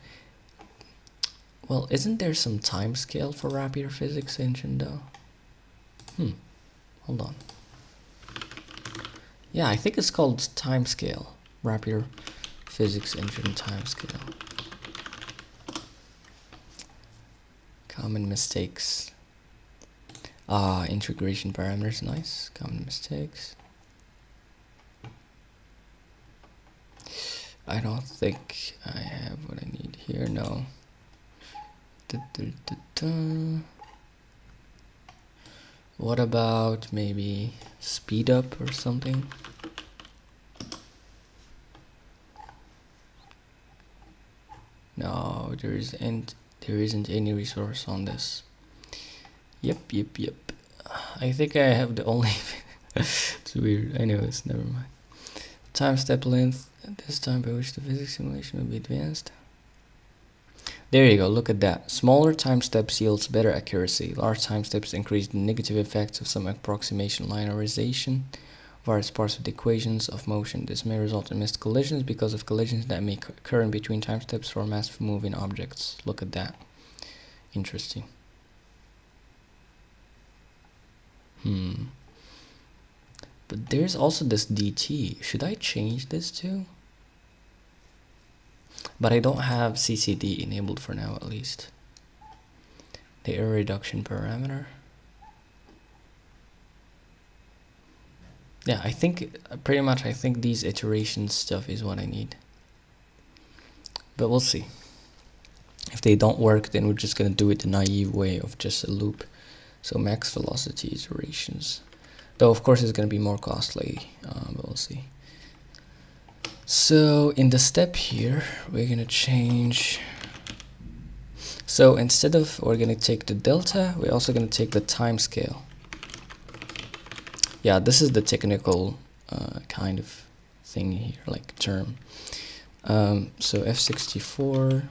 Well, isn't there some time scale for Rapier physics engine though? Hold on. Yeah, I think it's called time scale. Rapier physics engine time scale. Common mistakes. Integration parameters, nice. Common mistakes. I don't think I have what I need here, no. What about maybe speed up or something? No, there isn't any resource on this. Yep. I think I have the only it's weird. Anyways, never mind. Time step length at this time by which the physics simulation will be advanced. There you go, look at that. Smaller time steps yields better accuracy. Large time steps increase the negative effects of some approximation linearization of various parts of the equations of motion. This may result in missed collisions because of collisions that may occur in between time steps for massive moving objects. Look at that. Interesting. But there's also this dt. Should I change this too? but I don't have CCD enabled for now, at least. The error reduction parameter. Yeah, I think pretty much, I think these iteration stuff is what I need. But we'll see. If they don't work, then we're just gonna do it the naive way of just a loop. So max velocity iterations. Though of course it's gonna be more costly, but we'll see. So in the step here, we're gonna change. So instead of, we're gonna take the delta, we're also gonna take the time scale. Yeah, this is the technical kind of thing here, like term. So F64,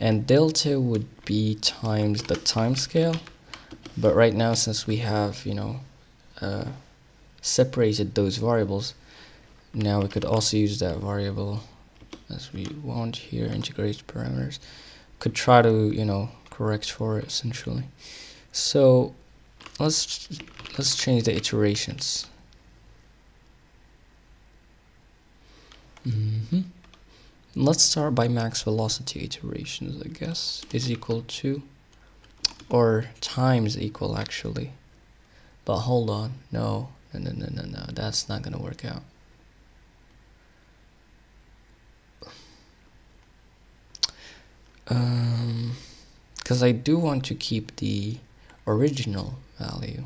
and delta would be times the time scale. But right now, since we have, you know, separated those variables, now we could also use that variable as we want here, integrate parameters. Could try to, you know, correct for it essentially. So let's change the iterations. Let's start by max velocity iterations, I guess, is equal to, or times equal actually. But hold on, no, that's not gonna work out. Because I do want to keep the original value.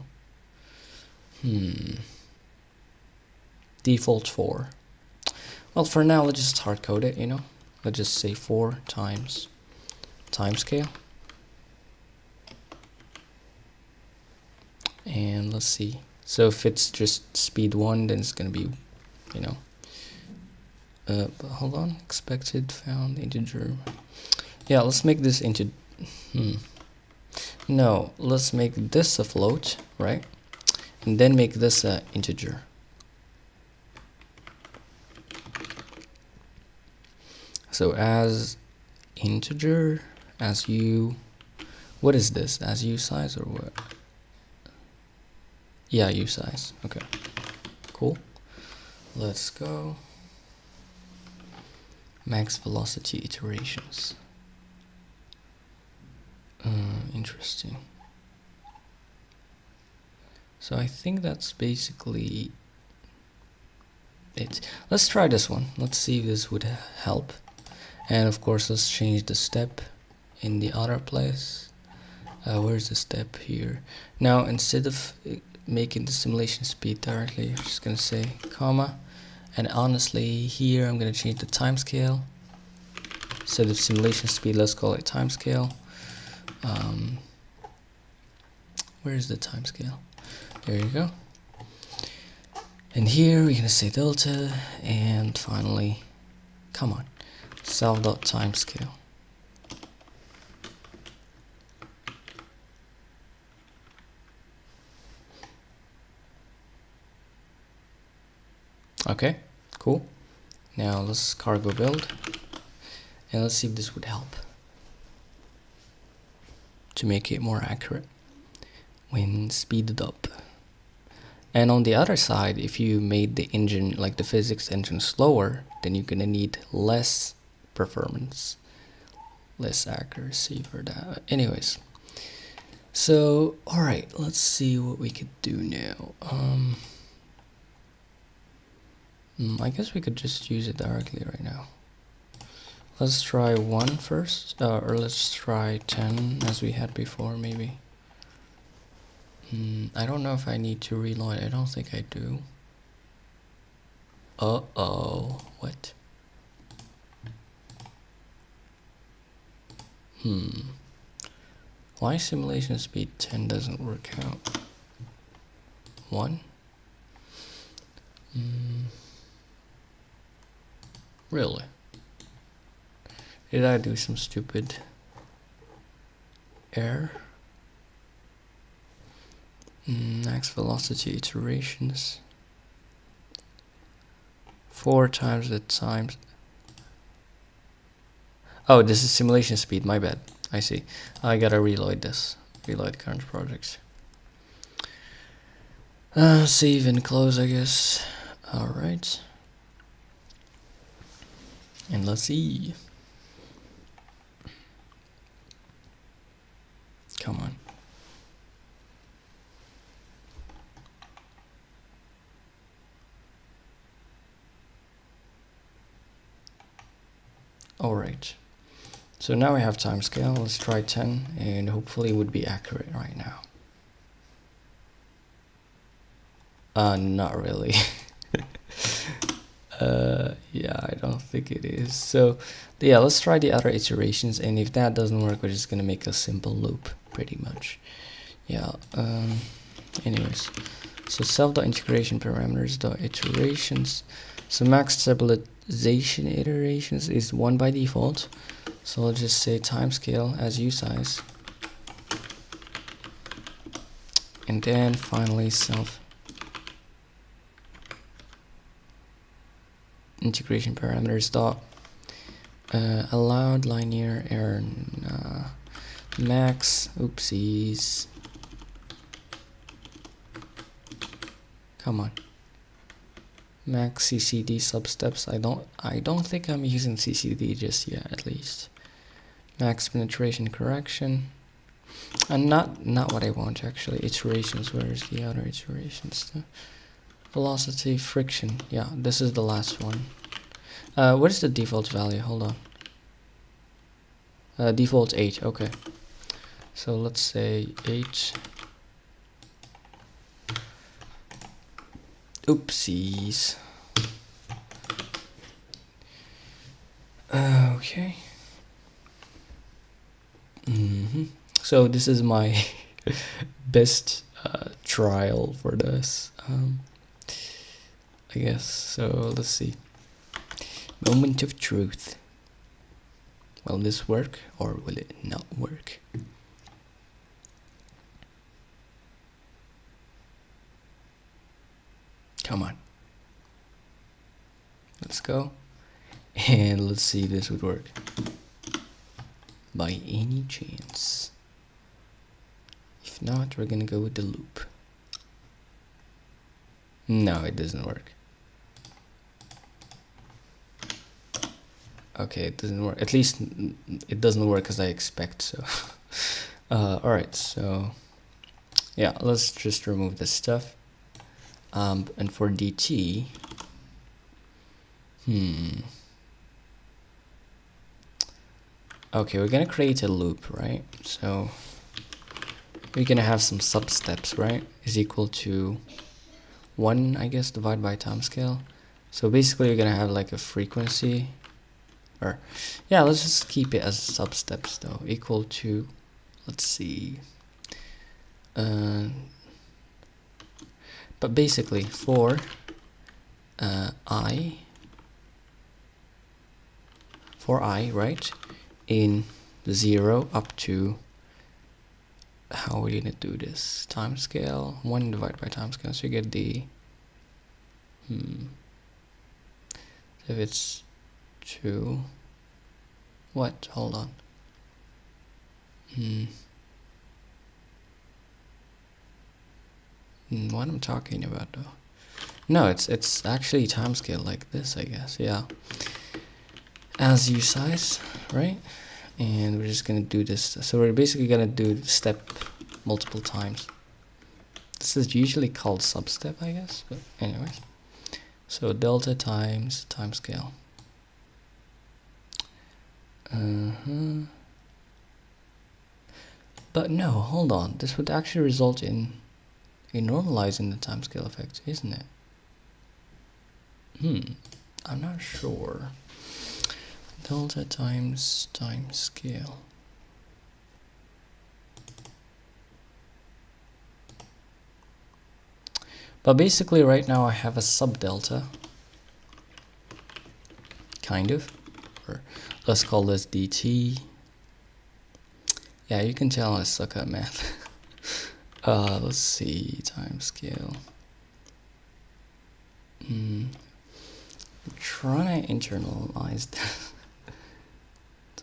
Default 4. Well, for now, let's just hard code it, you know. Let's just say 4 times time scale. And let's see. So if it's just speed 1, then it's gonna be, you know. But hold on, expected found integer. Yeah, let's make this into. No, let's make this a float, right? And then make this a integer. So as integer, as u, what is this? As u size or what? Yeah, u size. Okay, cool. Let's go. Max velocity iterations. Interesting. So I think that's basically it. Let's try this one. Let's see if this would help. And of course, let's change the step in the other place. Where's the step here? Now, instead of making the simulation speed directly, I'm just gonna say comma. And honestly, here I'm gonna change the time scale. Instead of simulation speed, let's call it time scale. Where is the time scale? There you go. And here we're gonna say delta, and finally, come on, self.timescale. Okay, cool. Now let's cargo build, and let's see if this would help to make it more accurate when speeded up. And on the other side, if you made the engine, like the physics engine, slower, then you're gonna need less performance, less accuracy for that. Anyways, so all right, let's see what we could do now. I guess we could just use it directly right now. Let's try 1 first, or let's try 10 as we had before, maybe. I don't know if I need to reload. I don't think I do. Uh-oh. What? Why simulation speed 10 doesn't work out? 1? Really? Did I do some stupid error? Max velocity iterations. 4 times the times. Oh, this is simulation speed, my bad. I see. I gotta reload this. Reload current projects. Save and close, I guess. Alright. And let's see. Come on. Alright. So now we have timescale. Let's try 10 and hopefully it would be accurate right now. Not really. Yeah, I don't think it is. So yeah, let's try the other iterations, and if that doesn't work, we're just gonna make a simple loop pretty much. Yeah, anyways, so self.integration parameters.iterations. So max stabilization iterations is 1 by default. So I'll just say timescale as usize. And then finally self integration parameters dot allowed linear error max oopsies. Come on. Max CCD substeps. I don't think I'm using CCD just yet, at least. Max penetration correction. And not what I want actually. Iterations. Where is the other iterations? Velocity, friction. Yeah, this is the last one. What is the default value? Hold on. Default 8. Okay. So let's say 8. Oopsies. Okay. So this is my best trial for this. I guess. So let's see. Moment of truth. Will this work or will it not work? Come on. Let's go. And let's see if this would work. By any chance. If not, we're gonna go with the loop. No, it doesn't work. Okay, it doesn't work. At least it doesn't work as I expect, so. Alright, so yeah, let's just remove this stuff. And for DT, okay, we're gonna create a loop, right? So we're gonna have some substeps, right? Is equal to 1, I guess, divided by timescale. So basically you're gonna have like a frequency, or yeah, let's just keep it as substeps though, equal to, let's see, but basically for I, right, in 0 up to, how are we gonna do this? Timescale 1 divided by timescale, so you get the if it's 2, what? Hold on. What I'm talking about though? No, it's actually timescale like this, I guess. Yeah. As usize, right? And we're just gonna do this. So we're basically gonna do the step multiple times. This is usually called substep, I guess. But anyways, so delta times timescale. But no, hold on. This would actually result in normalizing the timescale effect, isn't it? I'm not sure. Delta times timescale. But basically right now I have a sub delta, kind of, or let's call this dt. Yeah, you can tell I suck at math. Let's see, timescale. I'm trying to internalize that.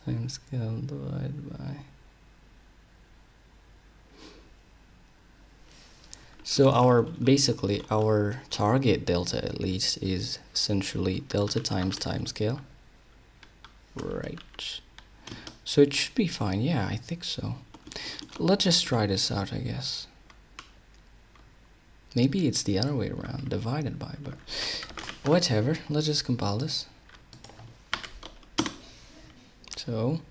Timescale divided by. So basically our target delta at least is essentially delta times timescale. right. So it should be fine. Yeah, I think so. Let's just try this out, I guess. Maybe it's the other way around, divided by, but whatever. Let's just compile this. So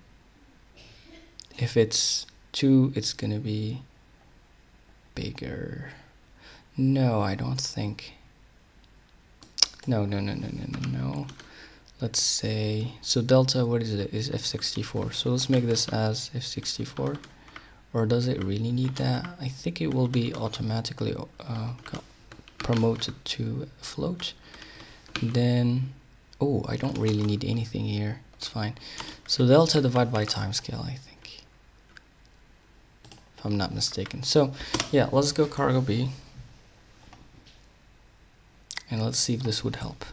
if it's 2, it's gonna be bigger. No, I don't think. No. Let's say, so delta, what is it? Is f64. So let's make this as f64. Or does it really need that? I think it will be automatically promoted to float. Then, oh, I don't really need anything here. It's fine. So delta divided by timescale, I think, if I'm not mistaken. So yeah, let's go cargo B. And let's see if this would help.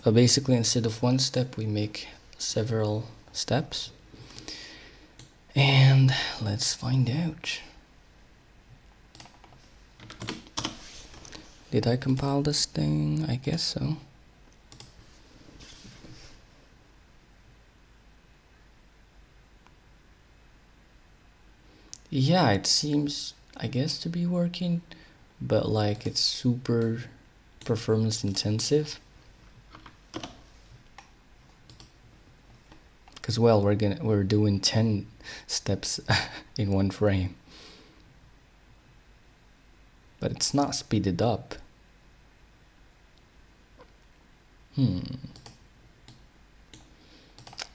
But basically, instead of one step, we make several steps. And let's find out. Did I compile this thing? I guess so. Yeah, it seems, I guess, to be working, but like it's super performance intensive. Because well, we're doing 10 steps in one frame. But it's not speeded up.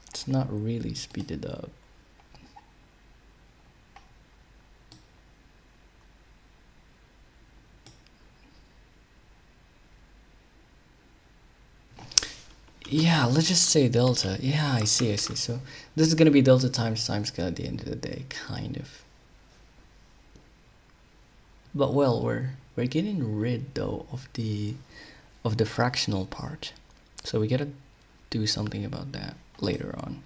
It's not really speeded up. Yeah, let's just say delta. Yeah, I see. So this is gonna be delta times timescale at the end of the day, kind of. But well, we're getting rid though of the fractional part, so we gotta do something about that later on.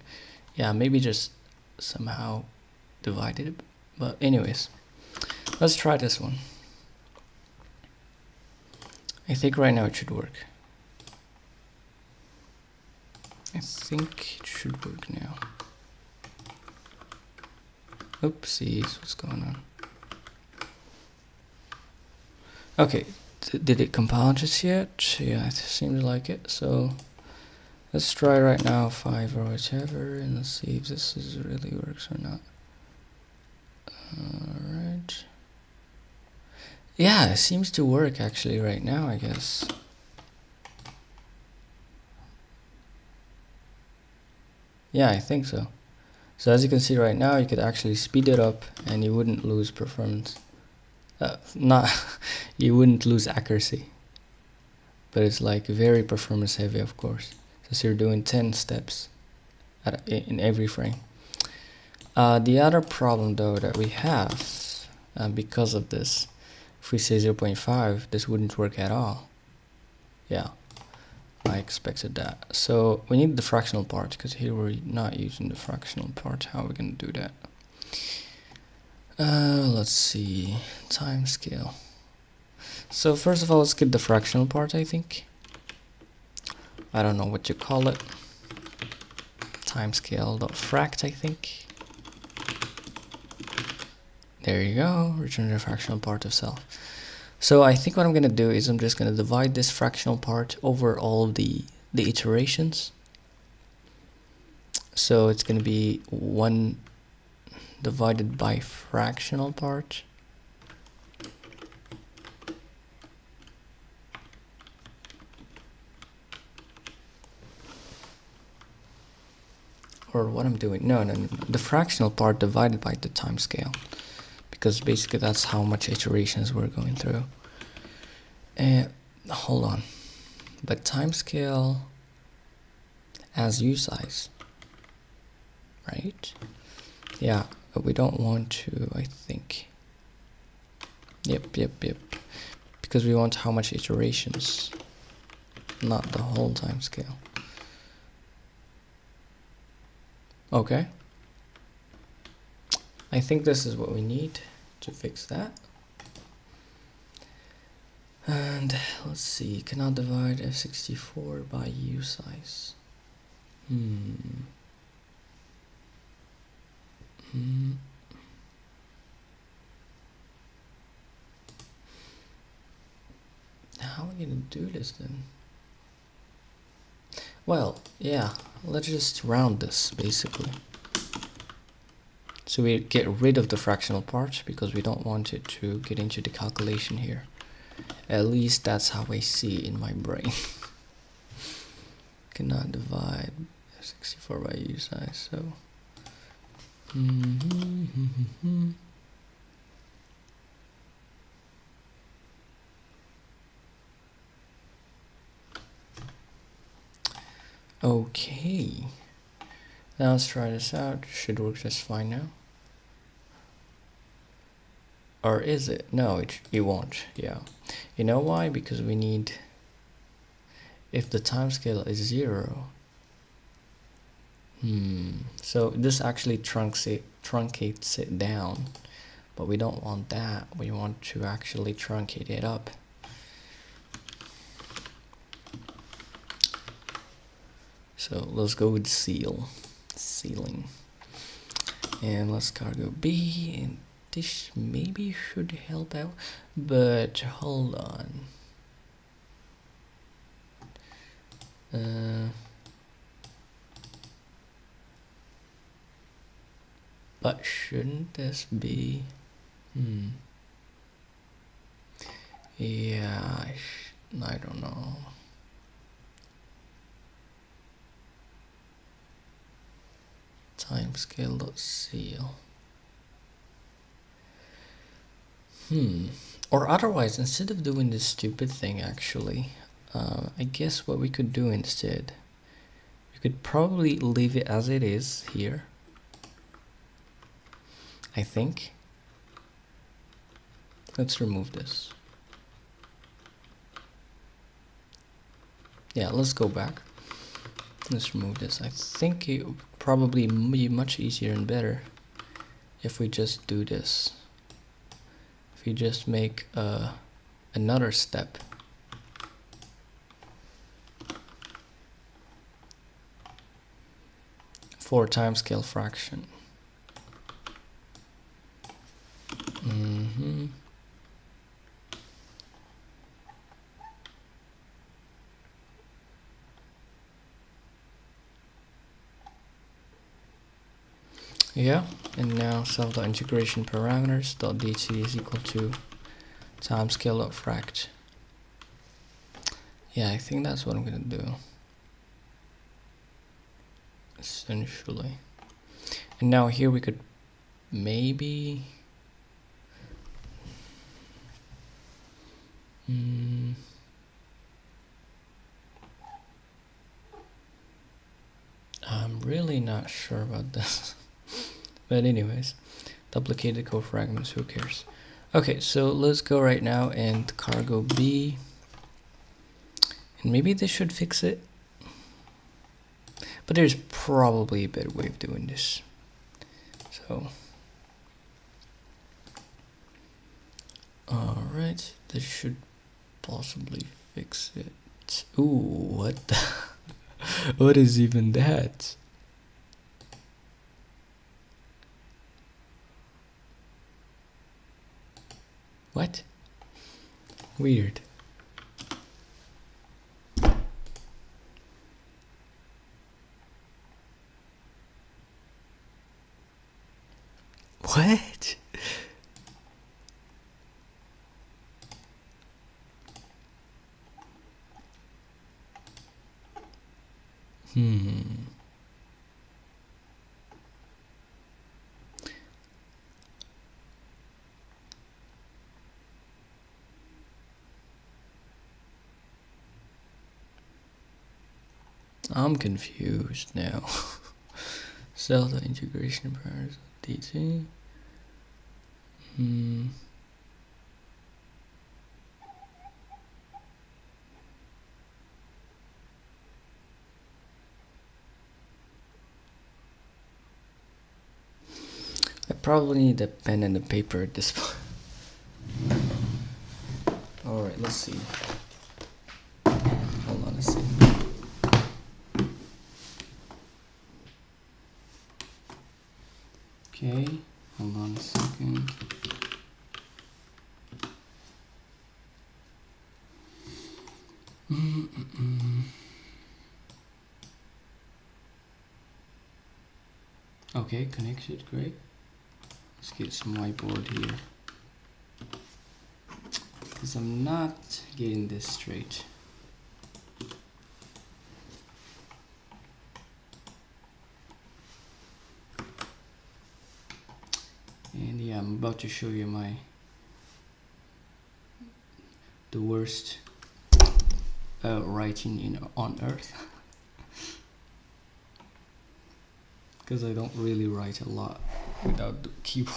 Yeah, maybe just somehow divide it. But anyways, let's try this one. I think right now it should work. I think it should work now. Oopsies, what's going on? Okay, did it compile just yet? Yeah, it seems like it. So let's try right now 5 or whatever, and let's see if this really works or not. Alright. Yeah, it seems to work actually right now, I guess. Yeah, I think so. So as you can see right now, you could actually speed it up and you wouldn't lose performance. You wouldn't lose accuracy. But it's like very performance heavy, of course, since you're doing 10 steps in every frame. The other problem though that we have, because of this, if we say 0.5, this wouldn't work at all. Yeah, I expected that. So we need the fractional part, because here we're not using the fractional part. How are we going to do that? Let's see, time scale. So first of all, let's get the fractional part, I think. I don't know what you call it. Timescale.fract, I think. There you go, return the fractional part of self. So I think what I'm gonna do is I'm just gonna divide this fractional part over all of the iterations. So it's gonna be 1 divided by fractional part. Or what I'm doing, no, the fractional part divided by the time scale, because basically that's how much iterations we're going through. And hold on, but time scale as U size, right? Yeah, but we don't want to, I think. Yep, because we want how much iterations, not the whole time scale. Okay, I think this is what we need to fix that. And let's see, cannot divide f64 by u size. How are we gonna do this then? Well, yeah, let's just round this basically. So we get rid of the fractional part because we don't want it to get into the calculation here. At least that's how I see it in my brain. Cannot divide 64 by u size, so okay. Now let's try this out. Should work just fine now. Or is it? No, it won't. Yeah. You know why? Because we need, if the time scale is 0, so this actually truncates it down, but we don't want that. We want to actually truncate it up. So let's go with sealing, and let's cargo B, and this maybe should help out, but hold on. But shouldn't this be? Yeah, I don't know. Timescale.seal. Or otherwise, instead of doing this stupid thing, actually, I guess what we could do instead, we could probably leave it as it is here. I think. Let's remove this. Yeah, let's go back. Let's remove this. I think it would probably be much easier and better if we just do this. If we just make another step. For timescale fraction. Yeah, and now self.integration parameters.dt is equal to timescale.fract. Yeah, I think that's what I'm gonna do. Essentially. And now here we could maybe I'm really not sure about this. But anyways, duplicated code fragments, who cares? Okay, so let's go right now and cargo B. And maybe this should fix it. But there's probably a better way of doing this. So, alright, this should possibly fix it. Ooh, what the what is even that? What? Weird. What? I'm confused now. Zelda integration parameters DT. I probably need a pen and a paper at this point. Alright, let's see. Hold on a second. Okay, hold on a second. Okay, connected, great. Let's get some whiteboard here, because I'm not getting this straight. And yeah, I'm about to show you the worst writing on earth. Because I don't really write a lot without the keyboard.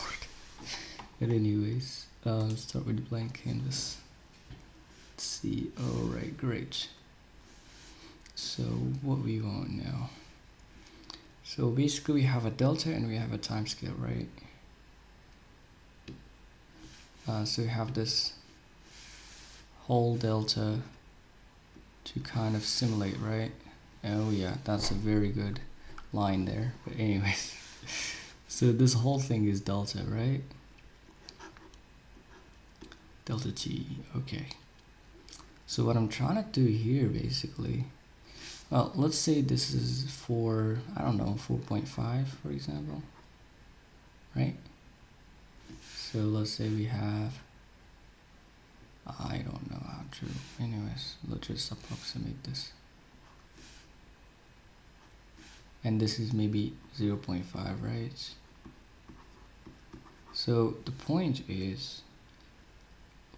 But anyways, start with the blank canvas. Let's see. Alright, great. So what we want now? So basically we have a delta and we have a time scale, right? So we have this whole delta to kind of simulate, right? Oh yeah, that's a very good line there. But anyways, so this whole thing is delta, right? Delta t, okay. So what I'm trying to do here basically, well, let's say this is for, I don't know, 4.5 for example, right? So let's say we have, I don't know how to, anyways, let's just approximate this. And this is maybe 0.5, right? So the point is,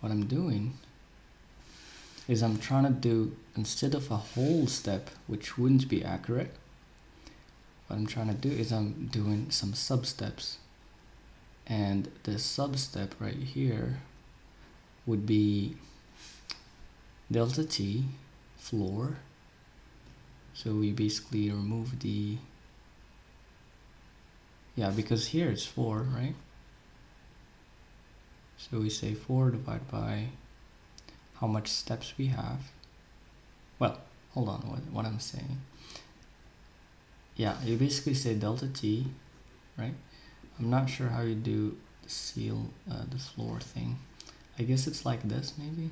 what I'm doing is I'm trying to do, instead of a whole step, which wouldn't be accurate, what I'm trying to do is I'm doing some sub-steps. And the sub-step right here would be delta t floor. So we basically remove the, yeah, because here it's 4, right? So we say 4 divided by how much steps we have. Well, hold on, what I'm saying. Yeah, you basically say delta t, right? I'm not sure how you do the seal, the floor thing. I guess it's like this maybe.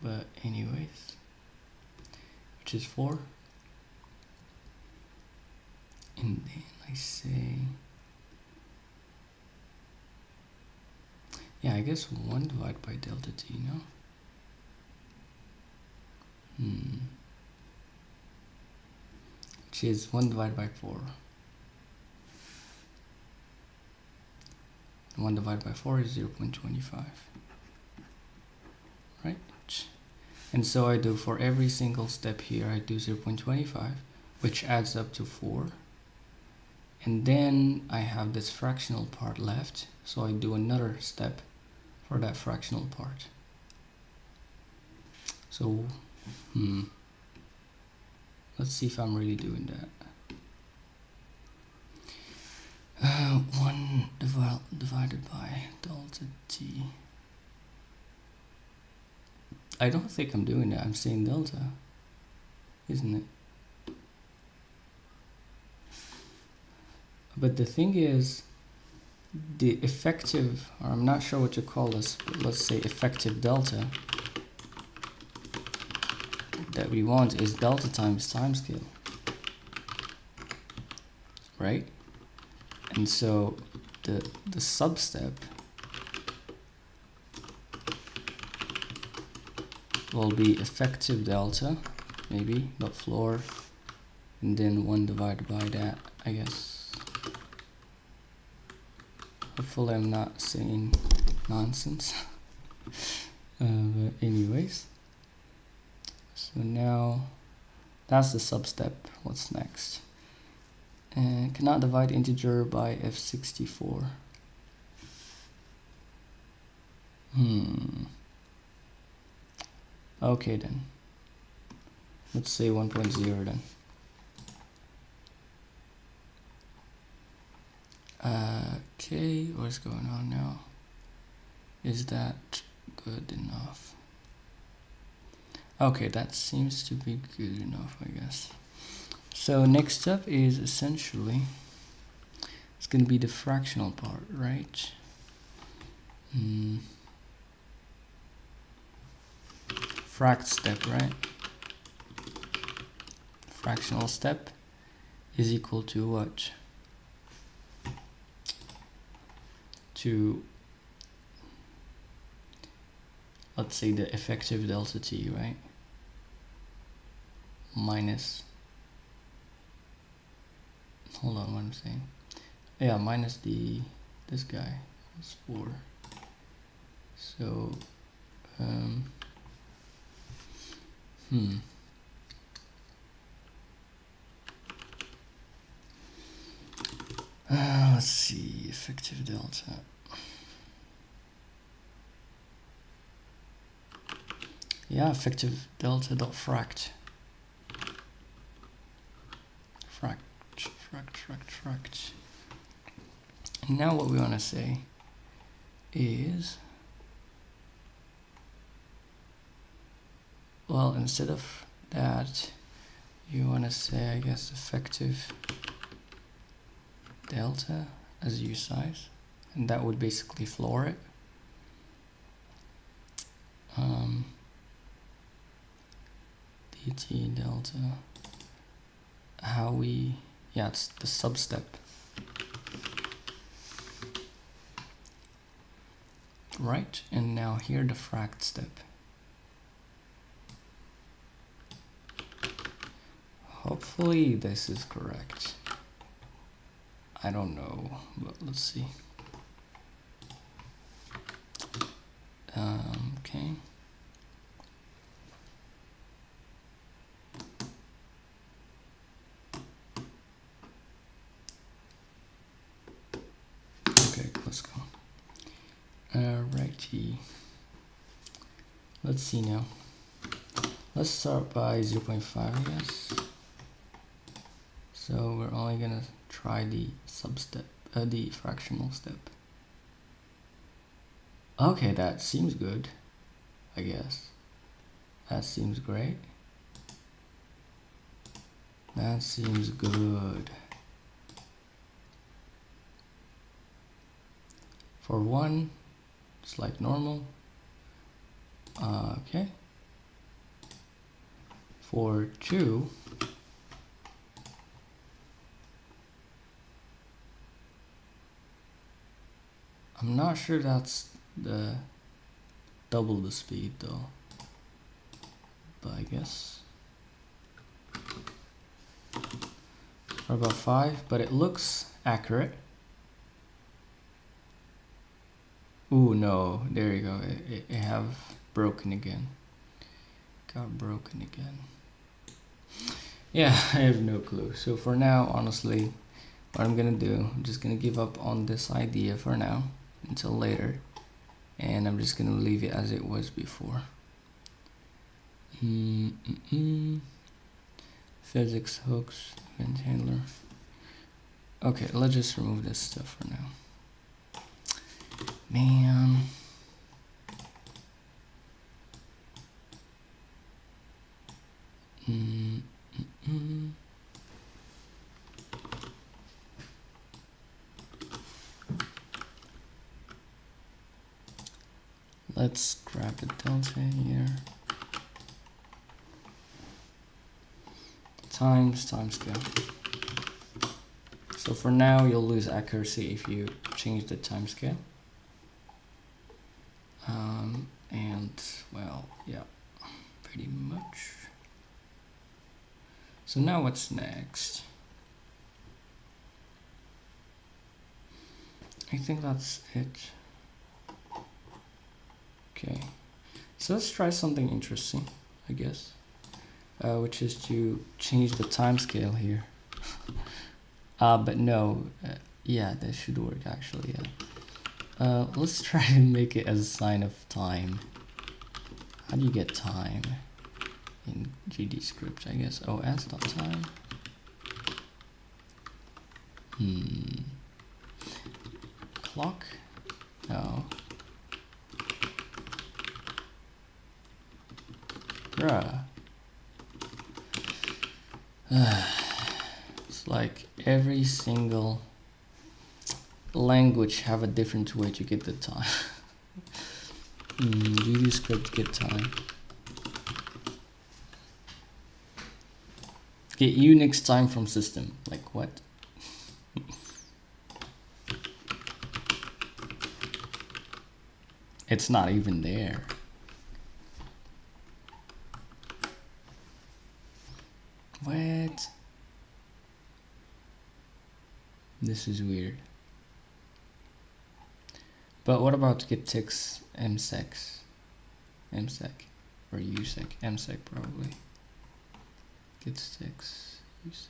But anyways, which is 4. And then I say, yeah, I guess 1 divided by delta t, no? Which is 1 divided by 4. 1 divided by 4 is 0.25. Right? And so I do, for every single step here, I do 0.25, which adds up to 4. And then I have this fractional part left, so I do another step for that fractional part. So, let's see if I'm really doing that. 1 divided by delta t. I don't think I'm doing that. I'm saying delta, isn't it? But the thing is, the effective, or I'm not sure what to call this, but let's say effective delta that we want is delta times time scale, right? And so the sub-step will be effective delta, maybe, not floor, and then 1 divided by that, I guess. Hopefully I'm not saying nonsense. But anyways, so now that's the sub-step. What's next? And cannot divide integer by f64. Okay then. Let's say 1.0 then. Okay, what's going on now? Is that good enough? Okay, that seems to be good enough, I guess. So next up is essentially, it's going to be the fractional part, right? Fract step, right? Fractional step is equal to what? To, let's say, the effective delta t, right? Minus, hold on, what I'm saying. Yeah, minus this guy is 4. So, let's see, effective delta. Yeah, effective delta dot fract. Fract. And now what we want to say is, well, instead of that, you want to say, I guess, effective delta as u size, and that would basically floor it. dt delta, how we, yeah, it's the substep, right? And now here the fract step. Hopefully this is correct. I don't know, but let's see. Okay. Okay, let's go. Righty. Let's see now. Let's start by 0.5, I guess. So we're only gonna try the substep, the fractional step. Okay, that seems good, I guess. That seems great. That seems good. For 1, it's like normal. Okay. For 2, I'm not sure that's the double the speed though, but I guess. Or about 5, but it looks accurate. Ooh, no, there you go. It have broken again. Got broken again. Yeah, I have no clue. So for now, honestly, what I'm gonna do, I'm just gonna give up on this idea for now until later, and I'm just gonna leave it as it was before. Physics, hooks, event handler. Okay, let's just remove this stuff for now. Man. Let's grab the delta here. Times scale. So for now, you'll lose accuracy if you change the time scale. And well, yeah, pretty much. So now what's next? I think that's it. Okay, so let's try something interesting, I guess, which is to change the time scale here. But no, yeah, that should work actually, yeah. Let's try and make it as a sign of time. How do you get time in GD script? I guess os.time. Clock? No. Bruh. It's like every single language have a different way to get the time. gdescript get time. Get Unix time from system. Like what? It's not even there. What? This is weird. But what about get ticks msec? Msec or usec? Msec probably. Get ticks usec.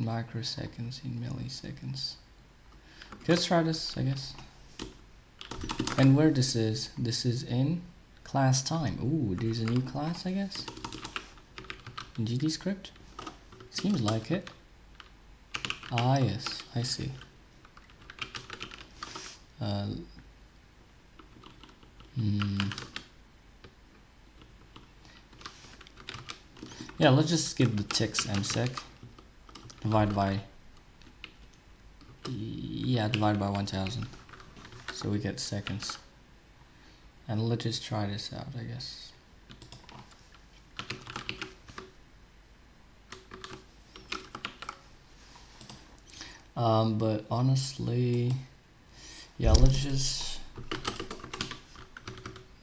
Microseconds in milliseconds. Let's try this, I guess. And where this is in class time. Ooh, there's a new class, I guess. In gdescript? Seems like it. Ah, yes, I see. Yeah, let's just skip the ticks msec. Divide by 1000. So we get seconds. And let's just try this out, I guess. But honestly, yeah, let's just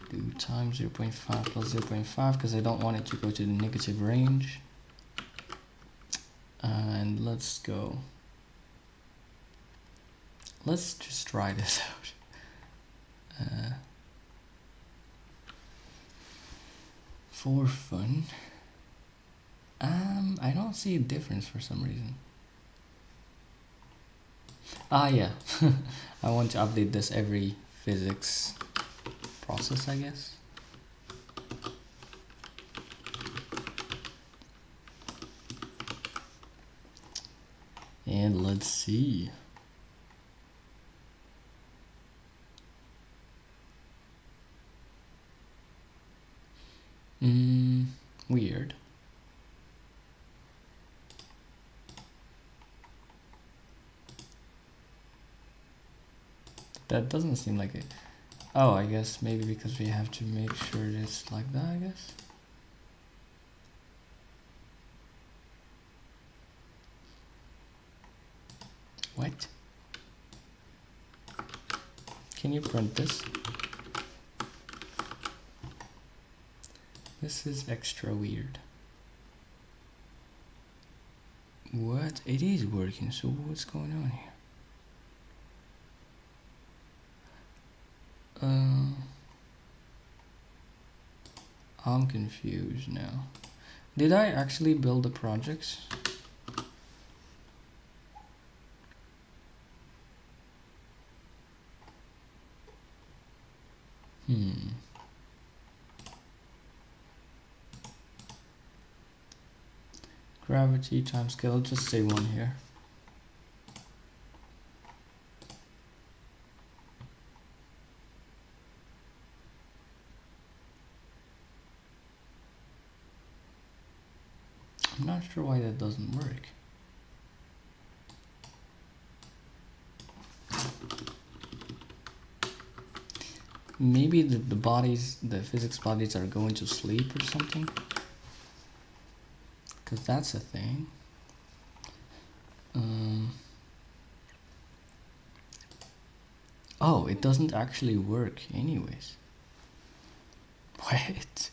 do times 0.5 plus 0.5 because I don't want it to go to the negative range. And let's go. Let's just try this out. For fun. I don't see a difference for some reason. Ah, yeah. I want to update this every physics process, I guess. And let's see. Weird. That doesn't seem like it. Oh, I guess maybe because we have to make sure it's like that, I guess. What? Can you print this? This is extra weird. What? It is working, so what's going on here? I'm confused now. Did I actually build the projects? Gravity time scale, I'll just say 1 here. I'm not sure why that doesn't work. Maybe the bodies, the physics bodies are going to sleep or something. Because that's a thing. Oh, it doesn't actually work anyways. What?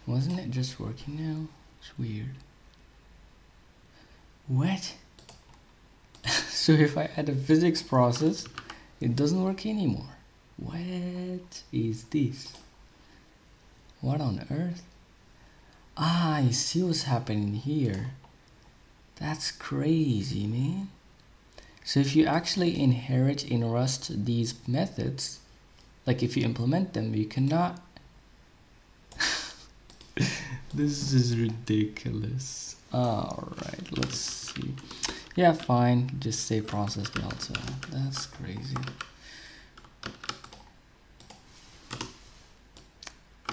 Wasn't it just working now? It's weird. What? So if I add a physics process, it doesn't work anymore. What is this? What on earth? Ah, I see what's happening here. That's crazy, man. So if you actually inherit in Rust these methods, like if you implement them, you cannot. This is ridiculous. Alright, let's see. Yeah, fine. Just say process delta. That's crazy.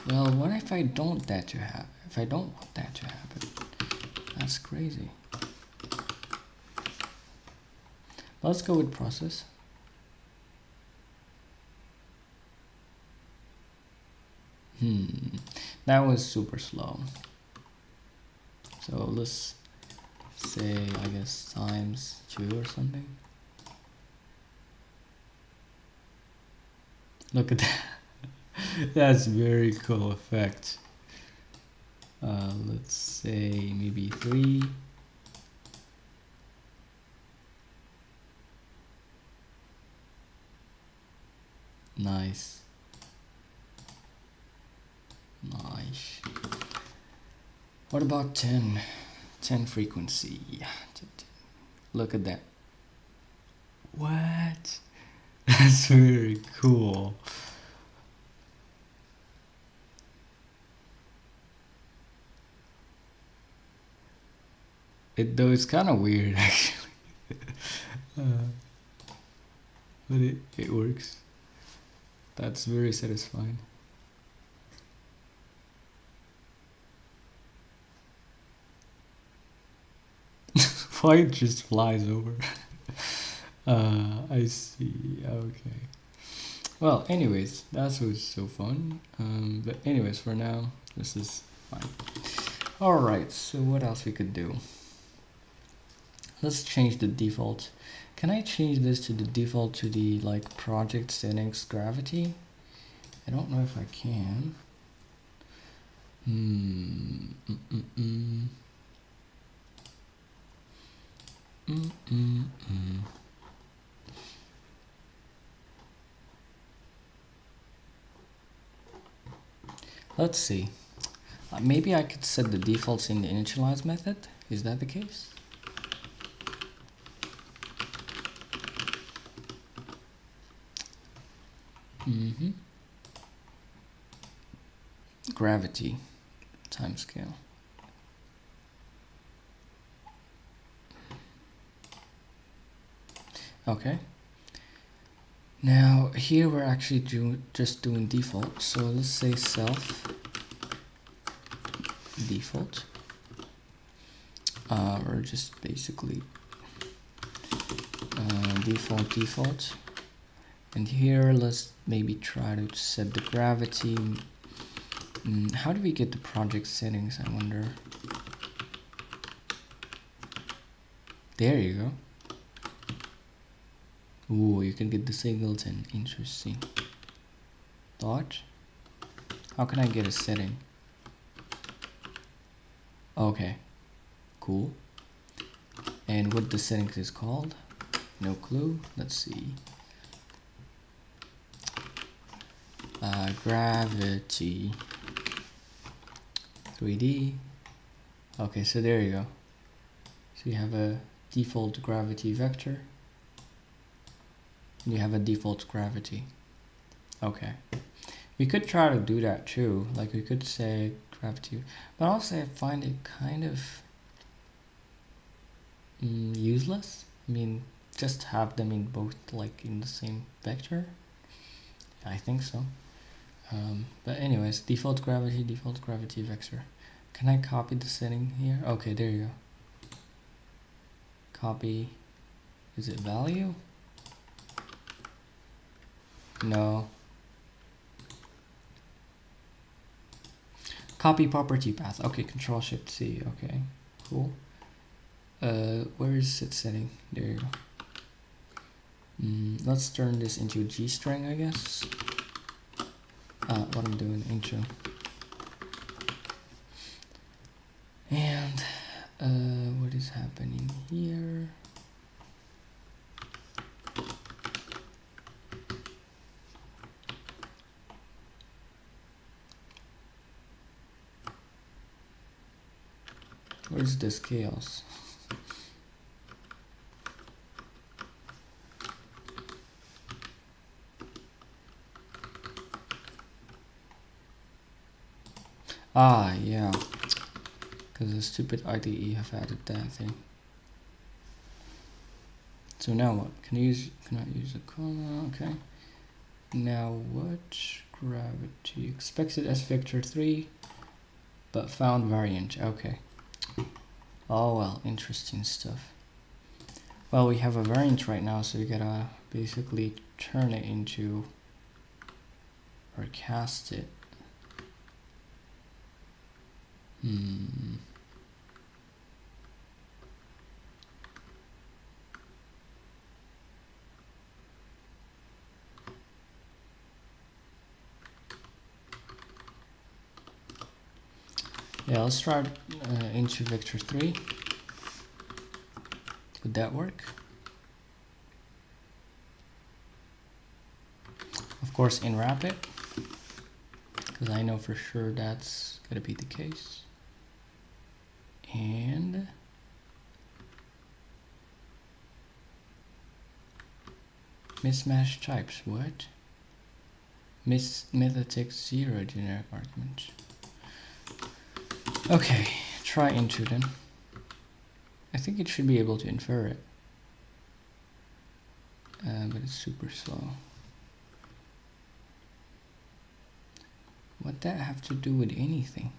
Well, what if I don't that to happen? If I don't want that to happen, that's crazy. Let's go with process. That was super slow. So let's say, I guess, times 2 or something. Look at that. That's very cool effect. Let's say maybe 3. Nice. Nice. What about 10? 10 frequency. Look at that. What? That's very cool. Though it's kind of weird actually. But it works. That's very satisfying. Why it just flies over? I see. Okay. Well, anyways, that was so fun. But anyways, for now, this is fine. Alright, so what else we could do? Let's change the default. Can I change this to the default to the like project settings gravity? I don't know if I can. Let's see. Maybe I could set the defaults in the initialize method. Is that the case? Gravity timescale. Okay. Now here we're actually just doing default. So let's say self default. Or just basically default. And here let's maybe try to set the gravity. How do we get the project settings, I wonder? There you go. Ooh, you can get the singleton. Interesting. Dodge. How can I get a setting? Okay. Cool. And what the settings is called? No clue. Let's see. Gravity 3D. Okay, so there you go. So you have a default gravity vector. You have a default gravity. Okay. We could try to do that too. Like we could say gravity, but also I find it kind of useless. I mean, just have them in both, like in the same vector. I think so. But anyways, default gravity vector. Can I copy the setting here? Okay, there you go. Copy. Is it value? No. Copy property path. Okay, Control Shift C. Okay, cool. Where is it setting? There you go. Let's turn this into a G string, I guess. What I'm doing, intro. And what is happening here? Where's this chaos? Ah, yeah. Because the stupid IDE have added that thing. So now what? Can I use a comma? Okay. Now what? Gravity expected as vector 3, but found variant. Okay. Oh well, interesting stuff. Well, we have a variant right now, so we gotta basically turn it into, or cast it. Yeah, let's try into vector 3. Would that work? Of course, in rapid, because I know for sure that's gonna be the case. And mismatch types. What? Method takes 0 generic argument. Okay, try into then. I think it should be able to infer it, but it's super slow. What that have to do with anything?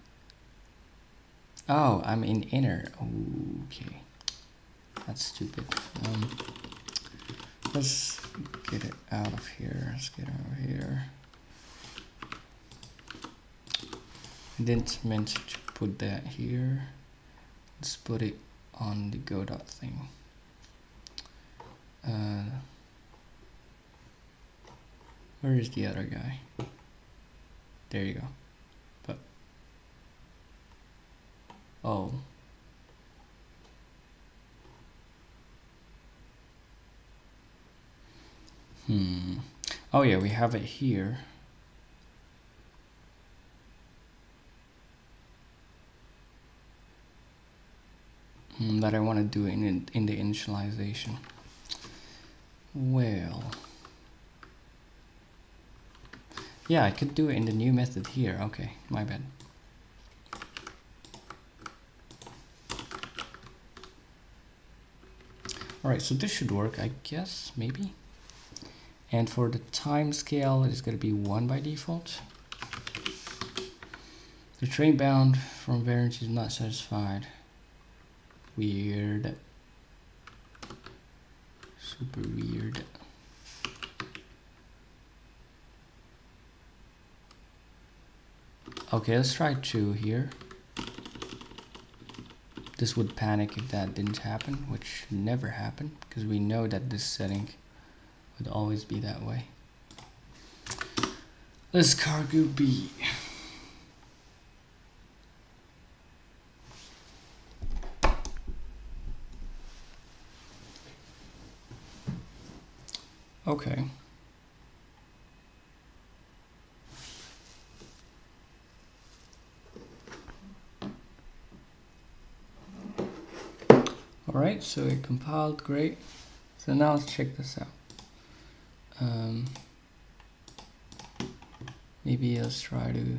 Oh, I'm in inner. Okay, that's stupid. Let's get it out of here. Let's get out of here. I didn't meant to put that here. Let's put it on the godot thing. Where is the other guy? There you go. But oh. Oh yeah, we have it here. That I want to do in the initialization. Well, yeah, I could do it in the new method here. Okay, my bad. Alright, so this should work, I guess, maybe. And for the time scale, it's going to be 1 by default. The train bound from variance is not satisfied. Weird. Super weird. Okay, let's try 2 here. This would panic if that didn't happen, which never happened, because we know that this setting would always be that way. Let's cargo B. Okay. Alright, so it compiled, great. So now let's check this out. Maybe let's try to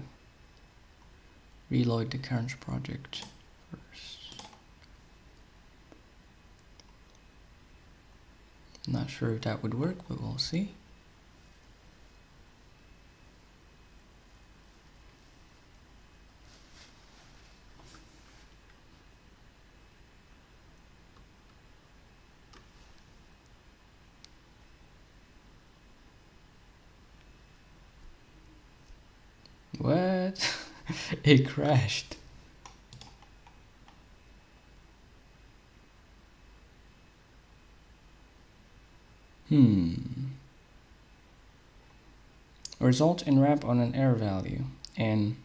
reload the current project first. Not sure if that would work, but we'll see. What? It crashed. Result in wrap on an error value, and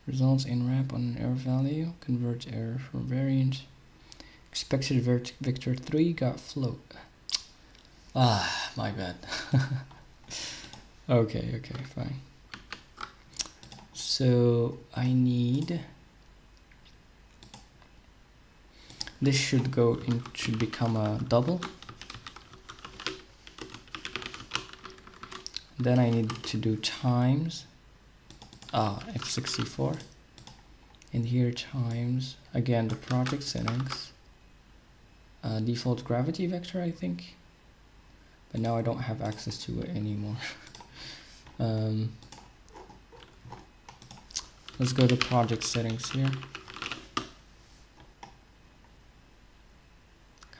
results in wrap on an error value, converts error from variant. Expected vector 3 got float. Ah, my bad. Okay, fine. So I need, this should become a double. Then I need to do times F64, and here times again the project settings, default gravity vector I think, but now I don't have access to it anymore. Let's go to project settings here.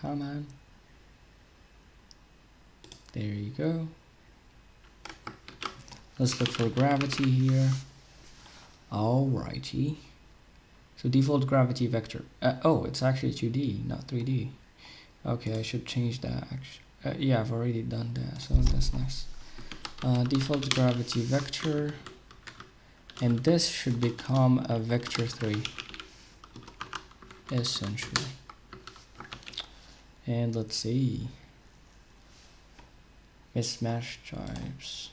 Come on. There you go. Let's look for gravity here. Alrighty. So default gravity vector. Oh, it's actually 2D, not 3D. Okay, I should change that actually. Yeah, I've already done that, so that's nice. Default gravity vector. And this should become a vector 3. Essentially. And let's see. Mismatch types.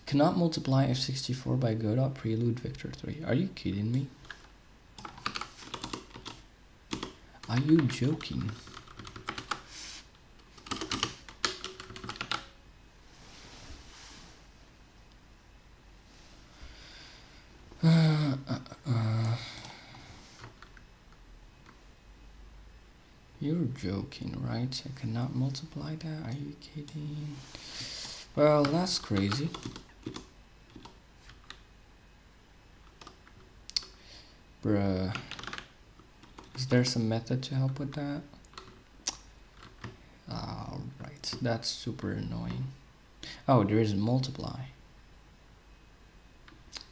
Cannot multiply f64 by godot prelude vector 3. Are you kidding me? Are you joking? You're joking, right? I cannot multiply that. Are you kidding? Well, that's crazy. Bruh. Is there some method to help with that? Alright, that's super annoying. Oh, there is a multiply.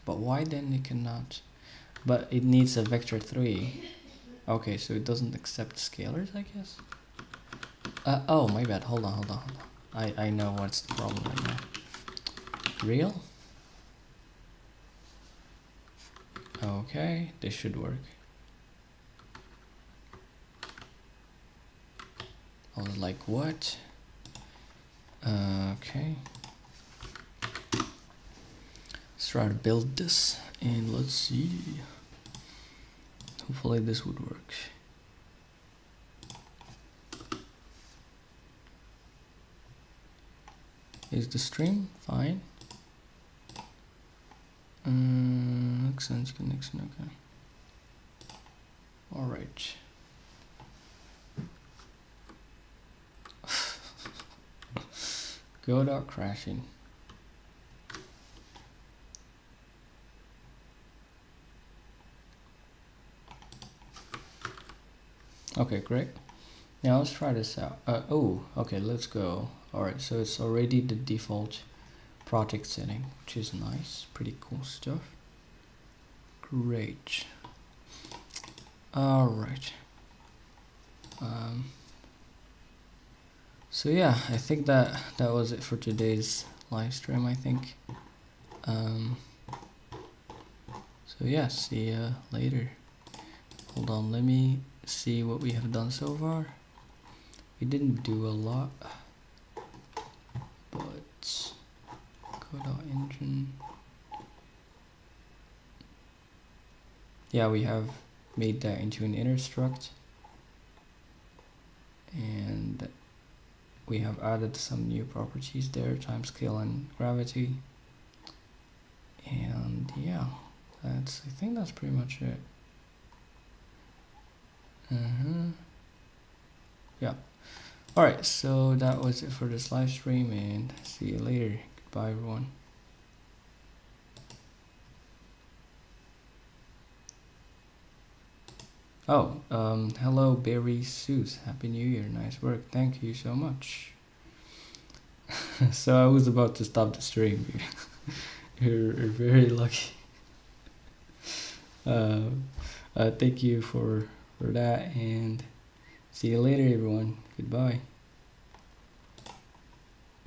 But why then it cannot? But it needs a vector 3. Okay, so it doesn't accept scalars, I guess? Oh, my bad. Hold on. I know what's the problem right now. Real? Okay, this should work. I was like, what? Okay. Let's try to build this and let's see. Hopefully this would work. Is the stream fine? Connection, okay. Alright. Godot crashing. Okay, great. Now let's try this out. Oh, okay, let's go. Alright, so it's already the default project setting, which is nice. Pretty cool stuff. Great. Alright. So yeah, I think that was it for today's live stream, I think. So yeah, see ya later. Hold on, let me see what we have done so far. We didn't do a lot, but Godot engine. Yeah, we have made that into an inner struct, and we have added some new properties there, time scale and gravity. And yeah, I think that's pretty much it. Yeah. Alright, so that was it for this live stream, and see you later. Goodbye, everyone. Oh, hello, Barry Seuss. Happy New Year. Nice work. Thank you so much. So I was about to stop the stream. You're very lucky. Thank you for that, and see you later, everyone. Goodbye.